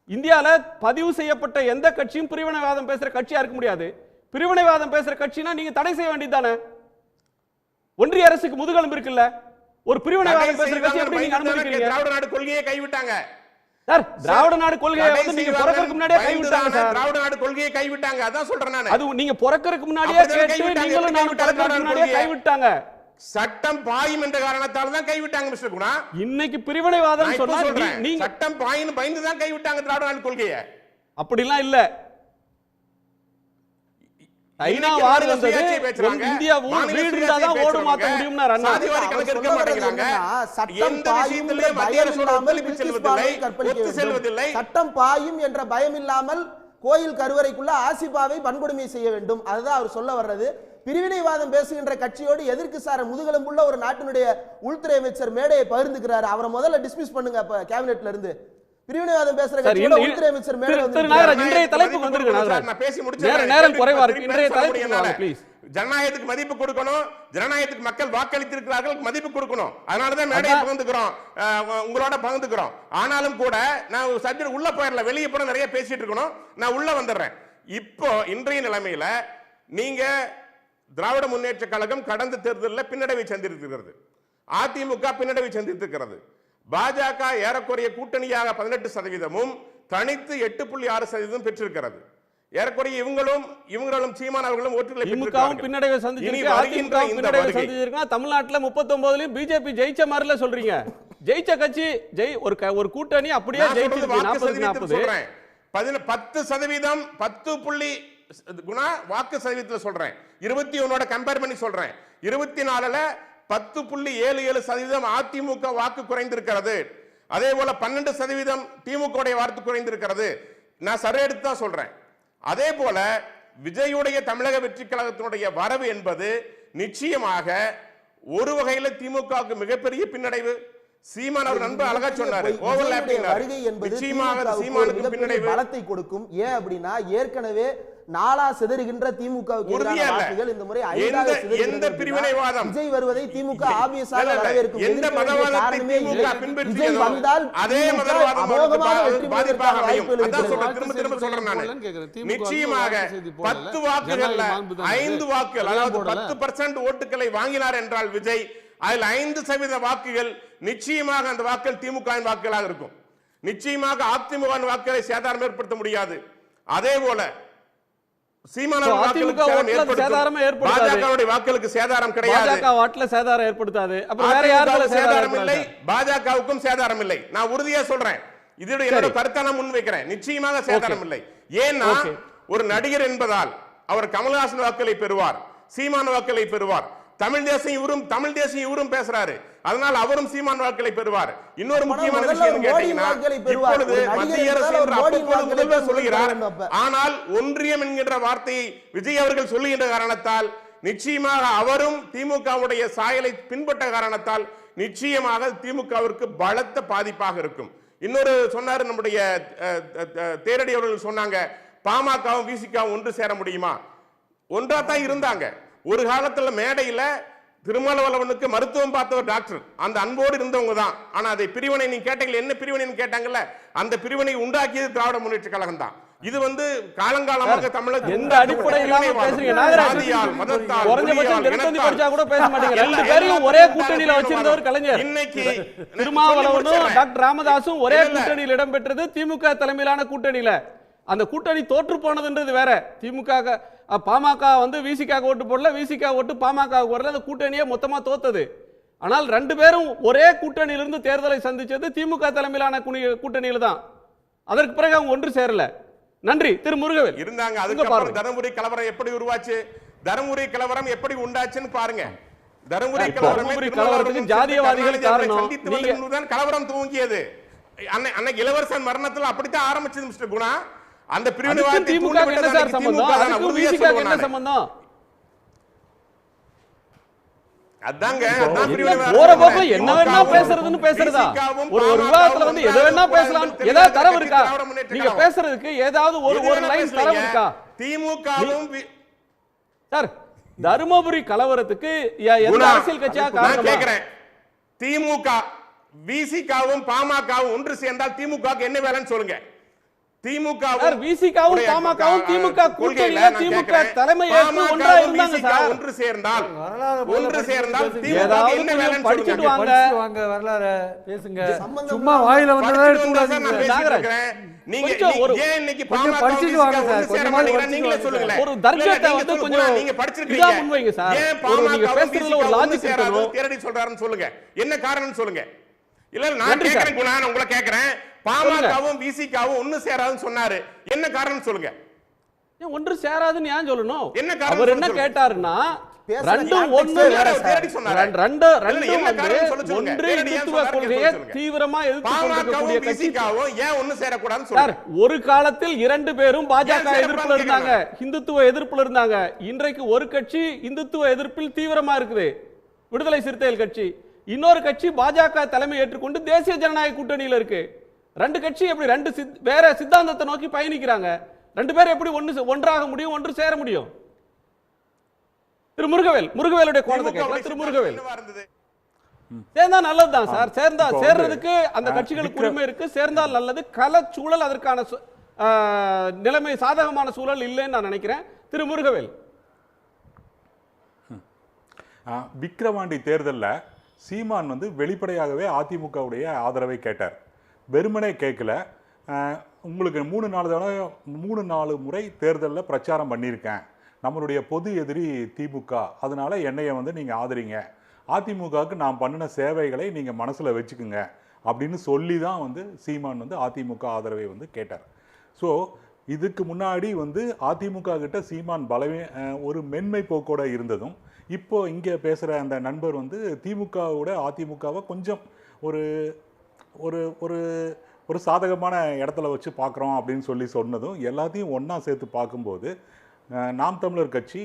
இந்தியால பதிவு செய்யப்பட்ட எந்த கட்சியும் பிரிவினைவாதம் பேசுற கட்சியா இருக்க முடியாது. பிரிவினைவாதம் பேசுற கட்சினா நீங்க தடை செய்ய வேண்டியதுதானே? ஒன்றிய அரசுக்கு முதுகெலும்பு இருக்குல்ல. ஒரு பிரிவினைவாதம் பேசுற கட்சி எப்படி நீங்க அனுமதிக்கிறீங்க?
திராவிட நாடு கொள்கையை கைவிட்டாங்க
சார். திராவிட நாடு கொள்கையை வந்து நீங்க பிறக்கறதுக்கு முன்னாடியே கைவிட்டாங்க சார்.
திராவிட நாடு கொள்கையை கைவிட்டாங்க. அதான் சொல்றேன் நான்.
அது நீங்க பிறக்கறதுக்கு முன்னாடியே கேட்டு நீங்களும் நான் பிறக்கறதுக்கு முன்னாடியே கைவிட்டாங்க.
சட்டம் பாயும் என்ற காரணத்தால தான் கைவிட்டாங்க மிஸ்டர் குணா.
இன்னைக்கு பிரிவினைவாதம் சொன்னா நீங்க
சட்டம் பாயின்னு பயந்து தான் கைவிட்டாங்க திராவிட நாடு கொள்கையை.
அப்படிலாம் இல்ல. ஐநா வார் வந்தது இந்தியா வீடு இருந்தாதான் ஓடு மாத்த முடியும்னா அண்ணா
சாதிவாரி கணக்கு எடுக்க மாட்டேங்கிறாங்க. எந்த விஷயத்திலே மத்திய அரசோட ஒத்துழைப்பு செல்வதில்லை, ஒத்து செல்வதில்லை.
சட்டம் பாயும் என்ற பயம் இல்லாமல் கோயில் கருவறைக்குள்ள ஆசிபாவை வன்கொடுமை செய்ய வேண்டும். அதுதான் அவர் சொல்ல வர்றது. பிரிவினைவாதம் பேசுகின்ற கட்சியோடு எதற்கு சார் முதுகெலும்புள்ள ஒரு நாட்டினுடைய உள்துறை அமைச்சர் மேடையை பகிர்ந்துக்கிறாரு? அவரை முதல்ல டிஸ்மிஸ் பண்ணுங்க கேபினெட்ல இருந்து. பிரிவினைவாதம் பேசுற
சரி,
கட்சியோட
இந்த-
உள்துறை அமைச்சர் மேல வந்து
திரு நாகராஜ், இன்றைய தலைப்புக்கு வந்துருங்க நாகராஜ்.
நான் பேசி முடிச்சேன்.
நேரம் குறைவா இருக்கு. இன்றைய தலைப்புக்கு வாங்க ப்ளீஸ்.
ஜனநாயகத்துக்கு மதிப்பு கொடுக்கணும், ஜனநாயகத்துக்கு மக்கள் வாக்களித்திருக்கிறார்கள், மதிப்பு கொடுக்கணும். அதனாலதான் மேடையை பகிர்ந்துக்கிறோம், உங்களோட பகிர்ந்துக்கிறோம். ஆனாலும் கூட நான் சப்ஜெக்ட் உள்ள போயிடல, வெளியே போன நிறைய பேசிட்டு இருக்கணும், நான் உள்ள வந்துடுறேன். இப்போ இன்றைய நிலைமையில நீங்க திராவிட முன்னேற்ற கழகம் கடந்த தேர்தலில் பின்னடைவை சந்தித்திருக்கிறது, அதிமுக பின்னடைவை சந்தித்திருக்கிறது, பாஜக ஏறக்குறைய கூட்டணியாக 18%, தனித்து 8.6% பெற்றிருக்கிறது. ஏறக்குறைய இவங்களும் சீமான் அவர்களும் ஓட்டுகளை
திமுகவும் பின்னடைவை சந்திச்சிருக்கு, அதிமுகவும் பின்னடைவை சந்திச்சிருக்கா. தமிழ்நாட்டுல 39லயும் பிஜேபி ஜெயிச்ச மாதிரில சொல்றீங்க. ஜெயிச்ச கட்சி ஒரு கூட்டணி அப்படியே ஜெயிச்சிருக்கு 40-40.
10% 10 குணா வாக்கு சதவீதத்தில் சொல்றேன், 21 கம்பேர் பண்ணி சொல்றேன். 24ல 10.77% அதிமுக வாக்கு குறைந்திருக்கிறது. அதே போல 12% திமுக வாக்கு குறைந்திருக்கிறது. நான் சர்வே எடுத்து தான் சொல்றேன். அதே போல விஜயுடைய தமிழக வெற்றி கழகத்தினுடைய வரவு என்பது நிச்சயமாக ஒரு வகையில திமுகவுக்கு மிகப்பெரிய பின்னடைவு. சீமான் அவர் நண்பர் அழகா சொன்னாரு, ஓவர்லாப்பிங்
வருகை என்பது
நிச்சயமாக சீமானுக்கு பின்னடைவு
பலத்தை கொடுக்கும். ஏன் அப்படின்னா ஏற்கனவே நாளா சிதறுகின்ற திமுகவுக்கு எதிரான வாக்குகள் இந்த முறை
எந்த பிரிவினைவாதம்
விஜய் வருவதை திமுக ஆபியஸாக வரவேற்கும்.
எந்த மதவாதத்தை திமுக பின்பற்றியதோ அதே மதவாதம் பாதிப்பாக அமையும். அதான் சொல்றேன், திரும்ப சொல்றேன் நான். நிச்சயமாக 10 வாக்குகள்ல 5 வாக்குகள், அதாவது 10% ஓட்டுகளை வாங்கினார் என்றால் விஜய், அதில் 5% வாக்குகள் நிச்சயமாக அந்த வாக்குகள் திமுக வாக்குகளாக இருக்கும். நிச்சயமாக அதிமுக வாக்குகளை சேதாரம் ஏற்படுத்த முடியாது. அதே போல வாக்குகளுக்கு சேதாரம் கிடையாது,
சேதாரம் ஏற்படுத்தாது. சேதாரம்
இல்லை, பாஜகவுக்கும் சேதாரம் இல்லை. நான் உறுதியா சொல்றேன், இதோட என்னோட கருத்தை நான் முன்வைக்கிறேன். நிச்சயமாக சேதாரம் இல்லை. ஏன்னா ஒரு நடிகர் என்பதால் அவர் கமல்ஹாசன் வாக்குகளை பெறுவார், சீமான் வாக்குகளை பெறுவார். தமிழ் தேசியம் இவரும் பேசுறாரு, அதனால் அவரும் சீமான் வாக்குகளை பெறுவார். இன்னொரு முக்கியமான விஷயம் கேட்டீங்கன்னா, இப்பொழுது மத்திய அரசு முதல்வர் சொல்லுகிறார், ஆனால் ஒன்றியம் என்கின்ற வார்த்தையை விஜய் அவர்கள் சொல்லுகின்ற காரணத்தால் நிச்சயமாக அவரும் திமுகவுடைய சாயலை பின்பற்ற காரணத்தால் நிச்சயமாக திமுகவிற்கு பலத்த பாதிப்பாக இருக்கும். இன்னொரு சொன்னாரு நம்முடைய தேரடி அவர்கள் சொன்னாங்க, பாமகவும் விசிகவும் ஒன்று சேர முடியுமா? ஒன்றாத்தான் இருந்தாங்க. ஒரு காலத்துல மேடையில திருமாவளவனுக்கு மருத்துவம் பார்த்த ஒரு டாக்டர், அந்த அன்போடு இருந்தவங்க தான். ஆனா அதை பிரிவினை நீங்க கேட்டீங்க, என்ன பிரிவினை கேட்டாங்கல்ல, அந்த பிரிவினை உண்டாக்கியது திராவிட முன்னேற்ற கழகம் தான். இது காலங்காலமாக தமிழக
எந்த அடிப்படையில பேசுறீங்க நாகராஜ்? குறைஞ்சபட்சம் திருத்தந்தி படிச்சா கூட பேச மாட்டீங்க. ரெண்டு பேரும் ஒரே கூட்டணியில வச்சிருந்தவர் கலைஞர்.
இன்னைக்கு
திருமாவளவனும் டாக்டர் ராமதாசும் ஒரே கூட்டணியில் இடம்பெற்றது, திமுக தலைமையிலான கூட்டணியில. அந்த கூட்டணி தோற்று போனதுன்றது வேற. திமுக பாமக விசிக ஓட்டு போடல, விசிக ஓட்டு பாமக வரல, அந்த கூட்டணியே மொத்தமா தோத்தது. ஆனால் ரெண்டு பேரும் ஒரே கூட்டணியிலிருந்து தேர்தலை சந்திச்சது திமுக தலைமையிலான கூட்டணியில தான். அதற்கு பிறகு அவங்க ஒன்று சேரல. நன்றி. திரு முருகவேல்
இருந்தாங்க. அதுக்கப்புறம் தருமபுரி கலவரம் எப்படி உருவாச்சு, தருமபுரி கலவரம் எப்படி உண்டாச்சுன்னு பாருங்க. தருமபுரி
கலவரத்துக்கு ஜாதியவாதிகள் காரணம்.
கலவரம் துவங்கியது அன்னைக்கு இளவரசன் மரணத்துல அப்படித்தான் ஆரம்பிச்சது மிஸ்டர் குணா. அந்த பிரிவினைவாதத்தை
திமுக என்ன சார் சம்பந்தம்? அதுக்கு விசிக என்ன சம்பந்தம்?
அதாங்க
போற போக்குல என்ன வேணா பேசுறதுன்னு பேசுறதா? ஒரு விவாதத்துல எது வேணா பேசலாம். ஏதாவது தரவு இருக்கா? நீங்க பேசுறதுக்கு ஏதாவது ஒரு லைன் தரவு இருக்கா?
திமுகவும்
சார், தருமபுரி கலவரத்துக்கு எந்த அரசியல் கட்சியா காரணம்
கேக்குறேன். திமுக விசிகவும் பாமகவும் ஒன்று சேர்ந்தால் திமுக என்ன வேலைன்னு சொல்லுங்க. திமுகவும்
விசிகவும் பாமகவும் திமுக கூட்டணியில திமுக தலைமை ஏற்று ஒன்றா இருந்தாங்க சார்.
ஒன்று சேர்ந்தால்
ஏதாவது
என்ன வேலைன்னு
படிச்சிட்டு வாங்க.
வரலாறு பேசுங்க. சும்மா வாயில வந்ததா எடுத்துடாதீங்க.
நாகராஜ்,
நீங்க ஏன் இன்னைக்கு பாமக
படிச்சிட்டு வாங்க சார். கொஞ்சம்
நீங்களே சொல்லுங்க.
ஒரு தர்க்கத்தை கொஞ்சம்
நீங்க படிச்சிருக்கீங்க.
இதா முன்வைங்க சார்.
ஏன்
நீங்க
பாமக
பேசுறதுல ஒரு லாஜிக் இருக்கணும்.
தேரடி சொல்றாருன்னு சொல்லுங்க. என்ன காரணம்னு சொல்லுங்க. இல்ல நான் கேக்குறேன், நான் உங்களை கேக்குறேன். பாமகவும் விசிகவும் ஒன்னு சேராதுன்னு சொன்னாரு, என்ன காரணம் சொல்லுங்க.
ஒன்று சேராதுன்னு ஏன் சொல்லணும்?
என்ன காரணம்?
அவர் என்ன கேட்டாருன்னா, ரெண்டும் ஒன்று இந்துத்துவ கொள்கையை தீவிரமா எதிர்த்து
விசிகவும் ஏன் ஒன்னு சேரக்கூடாதுன்னு சொல்றாரு.
ஒரு காலத்தில் இரண்டு பேரும் பாஜக எதிர்ப்புல இருந்தாங்க, இந்துத்துவ எதிர்ப்புல இருந்தாங்க. இன்றைக்கு ஒரு கட்சி இந்துத்துவ எதிர்ப்பில் தீவிரமா இருக்குது, விடுதலை சிறுத்தைகள் கட்சி. இன்னொரு கட்சி பாஜக தலைமை ஏற்றுக்கொண்டு தேசிய ஜனநாயக கூட்டணியில் இருக்கு. ரெண்டு கட்சி எப்படி வேற சித்தாந்தத்தை நோக்கி பயணிக்கிறாங்க? ரெண்டு பேரும் எப்படி ஒன்றாக முடியும், ஒன்று சேர முடியும்? திரு முருகவேலுடைய கோணத்தை கேட்கலாம். திரு முருகவேல், சேர்ந்தா நல்லதுதான் சார். சேர்றதுக்கு அந்த கட்சிகளுக்கு உரிமை இருக்கு. சேர்ந்தால் நல்லது. களச்சூழல் அதற்கான நிலைமை சாதகமான சூழல் இல்லைன்னு நான் நினைக்கிறேன். திரு முருகவேல்,
விக்கிரவாண்டி தேர்தலில் சீமான் வந்து வெளிப்படையாகவே அதிமுகவுடைய ஆதரவை கேட்டார். வெறுமனே கேட்கல. உங்களுக்கு 3-4 முறை தேர்தலில் பிரச்சாரம் பண்ணியிருக்கேன். நம்மளுடைய பொது எதிரி திமுக, அதனால என்னைய வந்து நீங்கள் ஆதரிங்க, அதிமுகவுக்கு நான் பண்ணின சேவைகளை நீங்கள் மனசில் வச்சுக்குங்க அப்படின்னு சொல்லி தான் வந்து சீமான் வந்து அதிமுக ஆதரவை வந்து கேட்டார். ஸோ இதுக்கு முன்னாடி வந்து அதிமுக கிட்ட சீமான் ஒரு மென்மை போக்கோட இருந்ததும், இப்போ இங்கே பேசுகிற அந்த நண்பர் வந்து திமுகவோட அதிமுகவை கொஞ்சம் ஒரு ஒரு ஒரு ஒரு சாதகமான இடத்துல வச்சு பார்க்குறோம் அப்படின்னு சொல்லி சொன்னதும் எல்லாத்தையும் ஒன்றா சேர்த்து பார்க்கும்போது நாம் தமிழர் கட்சி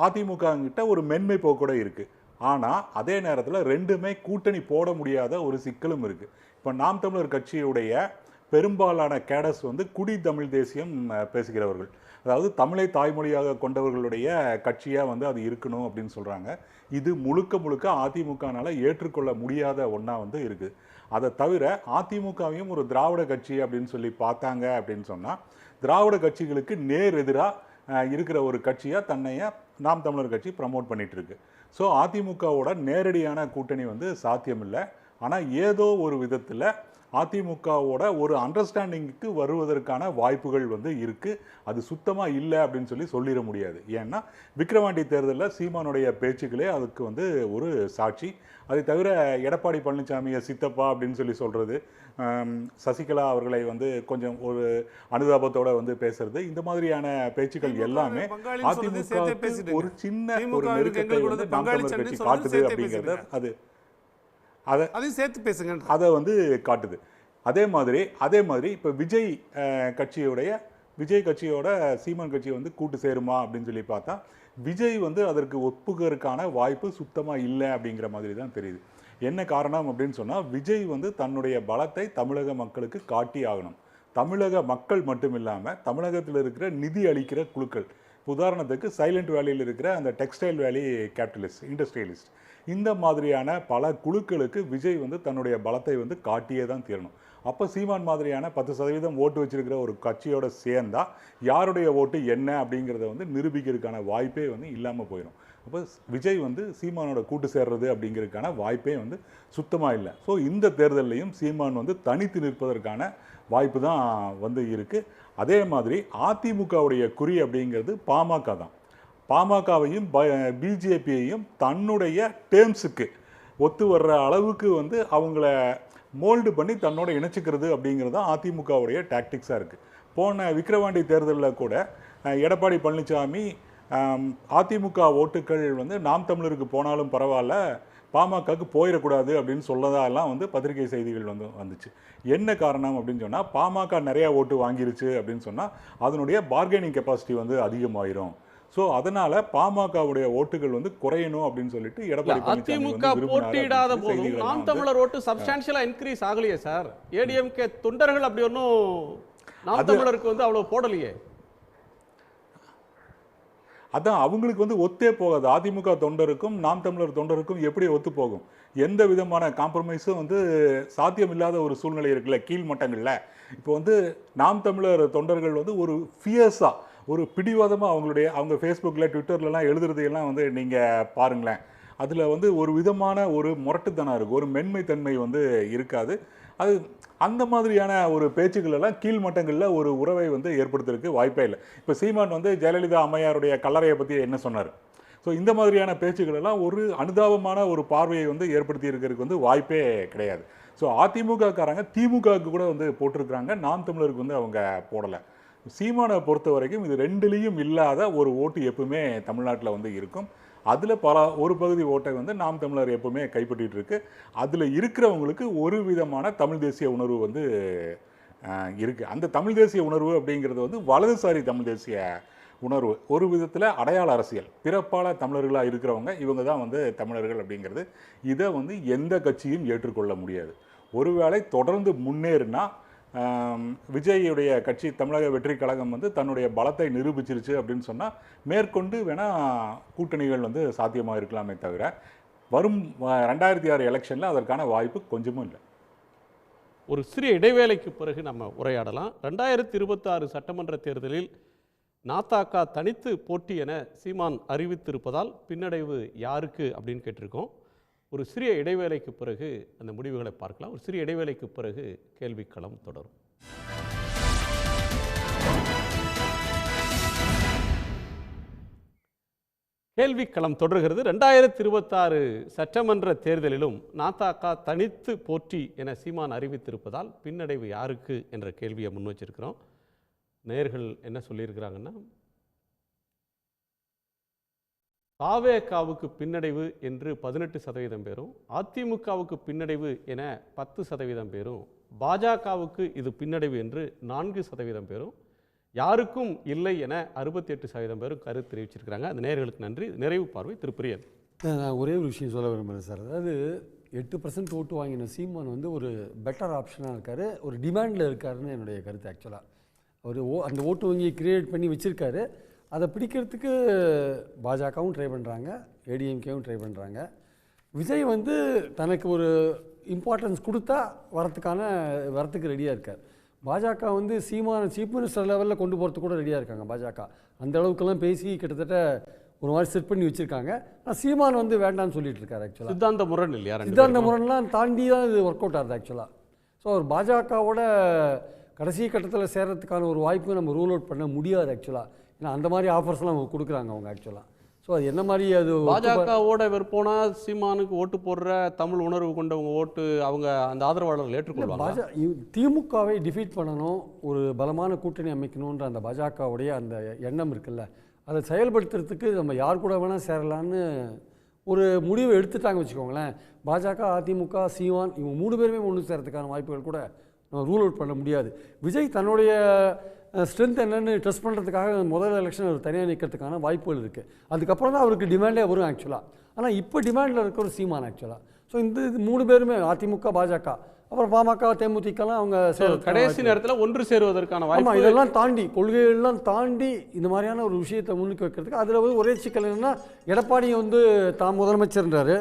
அதிமுக கிட்ட ஒரு மென்மை போக்கூட இருக்குது. ஆனால் அதே நேரத்தில் ரெண்டுமே கூட்டணி போட முடியாத ஒரு சிக்கலும் இருக்குது. இப்போ நாம் தமிழர் கட்சியுடைய பெரும்பாலான கேடர்ஸ் வந்து குடி தமிழ் தேசியம் பேசுகிறவர்கள், அதாவது தமிழை தாய்மொழியாக கொண்டவர்களுடைய கட்சியாக வந்து அது இருக்கணும் அப்படின்னு சொல்கிறாங்க. இது முழுக்க அதிமுகனால ஏற்றுக்கொள்ள முடியாத ஒன்றா வந்து இருக்குது. அதை தவிர அதிமுகவையும் ஒரு திராவிட கட்சி அப்படின்னு சொல்லி பார்த்தாங்க அப்படின்னு சொன்னால், திராவிட கட்சிகளுக்கு நேர் எதிராக இருக்கிற ஒரு கட்சியாக தன்னைய நாம் தமிழர் கட்சி ப்ரமோட் பண்ணிட்டு இருக்கு. ஸோ அதிமுகவோட நேரடியான கூட்டணி வந்து சாத்தியமில்லை. ஆனால் ஏதோ ஒரு விதத்தில் அதிமுகவோட ஒரு அண்டர்ஸ்டாண்டிங்க்கு வருவதற்கான வாய்ப்புகள் வந்து இருக்குது. அது சுத்தமாக இல்லை அப்படின்னு சொல்லிட முடியாது. ஏன்னா விக்கிரவாண்டி தேர்தலில் சீமானுடைய பேச்சுக்களே அதுக்கு வந்து ஒரு சாட்சி. அதை தவிர எடப்பாடி பழனிசாமியை சித்தப்பா அப்படின்னு சொல்கிறது, சசிகலா அவர்களை வந்து கொஞ்சம் ஒரு அனுதாபத்தோட வந்து பேசுறது, இந்த மாதிரியான பேச்சுக்கள் எல்லாமே அதிமுக ஒரு சின்ன ஒரு நெருக்கத்தை வந்து நாம் தமிழர் கட்சி காட்டுது அப்படிங்கிறத அதையும் சேர்த்து பேசுங்க அதை வந்து காட்டுது. அதே மாதிரி இப்போ விஜய் கட்சியோட சீமான் கட்சி வந்து கூட்டு சேருமா அப்படின்னு சொல்லி பார்த்தா, விஜய் வந்து அதற்கு ஒப்புக்கிறதுக்கான வாய்ப்பு சுத்தமாக இல்லை அப்படிங்கிற மாதிரி தான் தெரியுது. என்ன காரணம் அப்படின்னு சொன்னால், விஜய் வந்து தன்னுடைய பலத்தை தமிழக மக்களுக்கு காட்டி ஆகணும். தமிழக மக்கள் மட்டும் இல்லாமல் தமிழகத்தில் இருக்கிற நிதி அளிக்கிற குழுக்கள், உதாரணத்துக்கு சைலண்ட் வேலியில் இருக்கிற அந்த டெக்ஸ்டைல் வேலி கேபிட்டலிஸ்ட், இண்டஸ்ட்ரியலிஸ்ட், இந்த மாதிரியான பல குழுக்களுக்கு விஜய் வந்து தன்னுடைய பலத்தை வந்து காட்டியே தான் தீரணும். அப்போ சீமான் மாதிரியான 10% ஓட்டு வச்சிருக்கிற ஒரு கட்சியோட சேர்ந்தா யாருடைய ஓட்டு என்ன அப்படிங்கிறத வந்து நிரூபிக்கிறதுக்கான வாய்ப்பே வந்து இல்லாமல் போயிடும். அப்போ விஜய் வந்து சீமானோட கூட்டு சேர்றது அப்படிங்கிறதுக்கான வாய்ப்பே வந்து சுத்தமாக இல்லை. ஸோ இந்த தேர்தலையும் சீமான் வந்து தனித்து நிற்பதற்கான வாய்ப்பு தான் வந்து இருக்குது. அதே மாதிரி அதிமுகவுடைய குறி அப்படிங்கிறது பாமக தான். பாமகவையும் பிஜேபியையும் தன்னுடைய டேர்ம்ஸுக்கு ஒத்து வர்ற அளவுக்கு வந்து அவங்கள மோல்டு பண்ணி தன்னோட இணைச்சிக்கிறது அப்படிங்கிறது தான் அதிமுகவுடைய டாக்டிக்ஸாக இருக்குது. போன விக்கிரவாண்டி தேர்தலில் கூட எடப்பாடி பழனிசாமி அதிமுக ஓட்டுக்கள் வந்து நாம் தமிழருக்கு போனாலும் பரவாயில்ல, பாமகவுக்கு போயிடக்கூடாது அப்படின்னு சொல்லதாலாம் வந்து பத்திரிகை செய்திகள் வந்துச்சு. என்ன காரணம் அப்படின்னு சொன்னால், பாமக நிறையா ஓட்டு வாங்கிருச்சு அப்படின்னு சொன்னால் அதனுடைய பார்கெனிங் கெப்பாசிட்டி வந்து அதிகமாயிரும். ஸோ அதனால பாமகவுடைய ஓட்டுகள் வந்து குறையணும் அப்படின்னு சொல்லிட்டு எடப்பாடி
அதிமுக போட்டியிடாத போதும் நாம் தமிழர் ஓட்டு சப்ஸ்டான்ஷியலா இன்க்ரீஸ் ஆகலையே சார். ஏடிஎம்கே தொண்டர்கள் அப்படி ஒன்றும் நாம் தமிழருக்கு வந்து அவ்வளவு போடலையே.
அதான் அவங்களுக்கு வந்து ஒத்தே போகாது. அதிமுக தொண்டருக்கும் நாம் தமிழர் தொண்டருக்கும் எப்படி ஒத்து போகும்? எந்த விதமான காம்ப்ரமைஸும் வந்து சாத்தியம் இல்லாத ஒரு சூழ்நிலை இருக்குல்ல கீழ்மட்டங்களில். இப்போ வந்து நாம் தமிழர் தொண்டர்கள் வந்து ஒரு ஃபியர்ஸாக, ஒரு பிடிவாதமாக அவங்க ஃபேஸ்புக்கில் ட்விட்டர்லலாம் எழுதுறதையெல்லாம் வந்து நீங்கள் பாருங்களேன். அதில் வந்து ஒரு விதமான ஒரு முரட்டுத்தனம் இருக்குது, ஒரு மென்மைத்தன்மை வந்து இருக்காது. அது அந்த மாதிரியான ஒரு பேச்சுக்களெல்லாம் கீழ்மட்டங்களில் ஒரு உறவை வந்து ஏற்படுத்துறதுக்கு வாய்ப்பே இல்லை. இப்போ சீமான் வந்து ஜெயலலிதா அம்மையாருடைய கல்லறையை பற்றி என்ன சொன்னார்? ஸோ இந்த மாதிரியான பேச்சுக்களெல்லாம் ஒரு அனுதாபமான ஒரு பார்வையை வந்து ஏற்படுத்தி இருக்கிறதுக்கு வந்து வாய்ப்பே கிடையாது. ஸோ அதிமுக காரங்க திமுகவுக்கு கூட வந்து போட்டிருக்கிறாங்க, நாம் தமிழருக்கு வந்து அவங்க போடலை. சீமானை பொறுத்த வரைக்கும் இது ரெண்டுலேயும் இல்லாத ஒரு ஓட்டு எப்பவுமே தமிழ்நாட்டில் வந்து இருக்கும். அதில் ஒரு பகுதி ஓட்டை வந்து நாம் தமிழர் எப்பவுமே கைப்பற்றிட்டு இருக்கு. அதில் இருக்கிறவங்களுக்கு ஒரு விதமான தமிழ் தேசிய உணர்வு வந்து இருக்குது. அந்த தமிழ் தேசிய உணர்வு அப்படிங்கிறது வந்து வலதுசாரி தமிழ் தேசிய உணர்வு, ஒரு விதத்தில் அடையாள அரசியல். பிறப்பால தமிழர்களாக இருக்கிறவங்க இவங்க தான் வந்து தமிழர்கள் அப்படிங்கிறது. இதை வந்து எந்த கட்சியும் ஏற்றுக்கொள்ள முடியாது. ஒருவேளை தொடர்ந்து முன்னேறினா விஜயுடைய கட்சி தமிழக வெற்றி கழகம் வந்து தன்னுடைய பலத்தை நிரூபிச்சிருச்சு அப்படின்னு சொன்னால் மேற்கொண்டு வேணால் கூட்டணிகள் வந்து சாத்தியமாக இருக்கலாமே தவிர வரும் 2006 எலெக்ஷனில் அதற்கான வாய்ப்பு கொஞ்சமும் இல்லை.
ஒரு சிறிய இடைவேளைக்கு பிறகு நம்ம உரையாடலாம். 2026 சட்டமன்ற தேர்தலில் நாத்தாக்கா தனித்து போட்டி என சீமான் அறிவித்திருப்பதால் பின்னடைவு யாருக்கு அப்படின்னு கேட்டிருக்கோம். ஒரு சிறிய இடைவேளைக்கு பிறகு அந்த முடிவுகளை பார்க்கலாம். ஒரு சிறிய இடைவேளைக்கு பிறகு கேள்விக்களம் தொடரும். கேள்விக்களம் தொடர்கிறது. 2026 சட்டமன்ற தேர்தலிலும் நாத்தாக்கா தனித்து போட்டி என சீமான் அறிவித்திருப்பதால் பின்னடைவு யாருக்கு என்ற கேள்வியை முன் வச்சிருக்கிறோம். நேயர்கள் என்ன சொல்லியிருக்கிறாங்கன்னா, தாவேகாவுக்கு பின்னடைவு என்று 18% பேரும், அதிமுகவுக்கு பின்னடைவு என 10% பேரும், பாஜகவுக்கு இது பின்னடைவு என்று 4% பேரும், யாருக்கும் இல்லை என 68% பேரும் கருத்து தெரிவிச்சிருக்கிறாங்க. அந்த நேயர்களுக்கு நன்றி. நிறைவு பார்வை திருப்பிரியன்.
நான் ஒரே ஒரு விஷயம் சொல்ல விரும்புகிறேன் சார். அதாவது 8% ஓட்டு வாங்கின சீமான் வந்து ஒரு பெட்டர் ஆப்ஷனாக இருக்கார், ஒரு டிமாண்டில் இருக்காருன்னு என்னுடைய கருத்து. ஆக்சுவலாக அவர் அந்த ஓட்டு வங்கியை கிரியேட் பண்ணி வச்சுருக்காரு. அதை பிடிக்கிறதுக்கு பாஜகவும் ட்ரை பண்ணுறாங்க, ஏடிஎம்கேவும் ட்ரை பண்ணுறாங்க. விஜய் வந்து தனக்கு ஒரு இம்பார்ட்டன்ஸ் கொடுத்தா வரத்துக்கு ரெடியாக இருக்கார். பாஜக வந்து சீமான சீஃப் மினிஸ்டர் லெவலில் கொண்டு போகிறதுக்கு கூட ரெடியாக இருக்காங்க. பாஜக அந்த அளவுக்குலாம் பேசி கிட்டத்தட்ட ஒரு மாதிரி செட் பண்ணி வச்சுருக்காங்க. ஆனால் சீமான் வந்து வேண்டான்னு சொல்லிட்டு இருக்காரு. ஆக்சுவலாக
சித்தாந்த முரண் இல்லையா?
சித்தாந்த முரண்லாம் தாண்டி தான் இது ஒர்க் அவுட் ஆகுது ஆக்சுவலாக. ஸோ அவர் பாஜகவோட கடைசி கட்டத்தில் சேர்கிறதுக்கான ஒரு வாய்ப்பு நம்ம ரூல் அவுட் பண்ண முடியாது ஆக்சுவலாக. ஏன்னா அந்த மாதிரி ஆஃபர்ஸ்லாம் அவங்க கொடுக்குறாங்க அவங்க ஆக்சுவலாக. ஸோ அது என்ன மாதிரி அது
பாஜகவோட விற்போனா சீமானுக்கு ஓட்டு போடுற தமிழ் உணர்வு கொண்டவங்க ஓட்டு அவங்க அந்த ஆதரவாளர்கள் ஏற்றுக்கொள்வாங்க.
திமுகவை டிஃபீட் பண்ணணும், ஒரு பலமான கூட்டணி அமைக்கணுன்ற அந்த பாஜகவுடைய அந்த எண்ணம் இருக்குல்ல, அதை செயல்படுத்துறதுக்கு நம்ம யார் கூட வேணால் சேரலான்னு ஒரு முடிவை எடுத்துட்டாங்க வச்சுக்கோங்களேன். பாஜக, அதிமுக, சீமான் இவங்க 3 பேருமே ஒன்று சேரத்துக்கான வாய்ப்புகள் கூட நம்ம ரூல் அவுட் பண்ண முடியாது. விஜய் தன்னுடைய ஸ்ட்ரென்த் என்னென்னு டெஸ்ட் பண்ணுறதுக்காக முதல் எலெக்ஷன் அவர் தனியாக நிற்கிறதுக்கான வாய்ப்புகள் இருக்குது. அதுக்கப்புறம் தான் அவருக்கு டிமாண்டே வரும் ஆக்சுவலாக. ஆனால் இப்போ டிமாண்டில் இருக்கிற ஒரு சீமான் ஆக்சுவலாக. ஸோ இந்த 3 பேருமே அதிமுக, பாஜக, அப்புறம் பாமக, தேமுதிகலாம் அவங்க
கடைசி நேரத்தில் ஒன்று சேருவதற்கான வாய்ப்பு.
இதெல்லாம் தாண்டி கொள்கைகள்லாம் தாண்டி இந்த மாதிரியான ஒரு விஷயத்தை முன்னுக்கு வைக்கிறதுக்கு அதில் வந்து ஒரே சிக்கல் என்னென்னா, எடப்பாடியை வந்து தான் முதலமைச்சர்ன்றாரு,